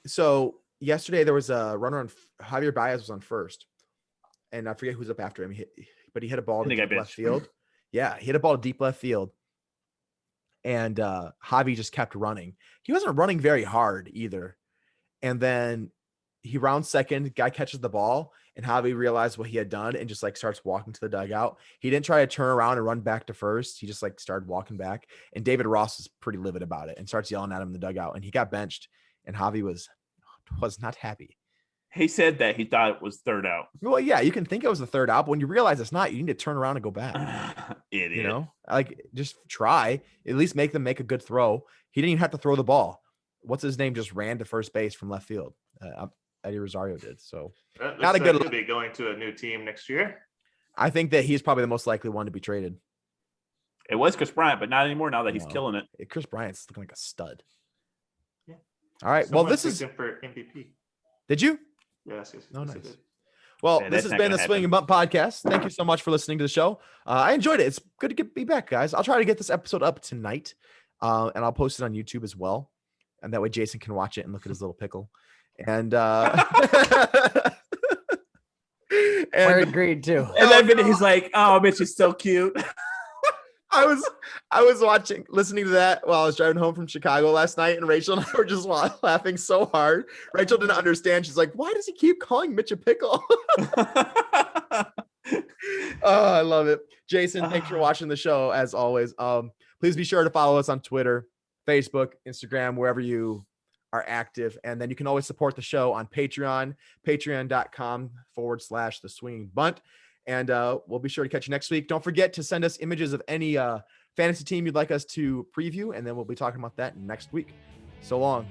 So yesterday there was a runner on Javier Baez was on first, and I forget who's up after him. But he hit a ball to I think I deep left benched. field. Yeah, he hit a ball to deep left field, and Javi just kept running. He wasn't running very hard either, and then he rounds second. Guy catches the ball, and Javi realized what he had done and just like starts walking to the dugout. He didn't try to turn around and run back to first. He just like started walking back. And David Ross is pretty livid about it and starts yelling at him in the dugout. And he got benched. And Javi was not happy. He said that he thought it was third out. Well, yeah, you can think it was the third out, but when you realize it's not, you need to turn around and go back. Idiot. You know, like just try. At least make them make a good throw. He didn't even have to throw the ball. What's his name? Just ran to first base from left field. Eddie Rosario did. So not a good could be going to a new team next year. I think that he's probably the most likely one to be traded. It was Chris Bryant, but not anymore now that he's No. killing it. Chris Bryant's looking like a stud. Yeah. All right. Someone Well, this picked is. him for MVP. Did you? Yes. Oh, yes, I nice. did. Well, Yeah, this that's has not been gonna the Swing and Bump podcast. Thank you so much for listening to the show. I enjoyed it. It's good to be back, guys. I'll try to get this episode up tonight, and I'll post it on YouTube as well, and that way Jason can watch it and look at his little pickle. And We're agreed too. And then he's like, "Oh, Mitch is so cute." I was listening to that while I was driving home from Chicago last night, and Rachel and I were just laughing so hard. Rachel didn't understand. She's like, "Why does he keep calling Mitch a pickle?" Oh, I love it. Jason, thanks for watching the show as always. Please be sure to follow us on Twitter, Facebook, Instagram, wherever you are active. And then you can always support the show on Patreon, patreon.com/the swinging bunt. And we'll be sure to catch you next week. Don't forget to send us images of any fantasy team you'd like us to preview, and then we'll be talking about that next week. So long.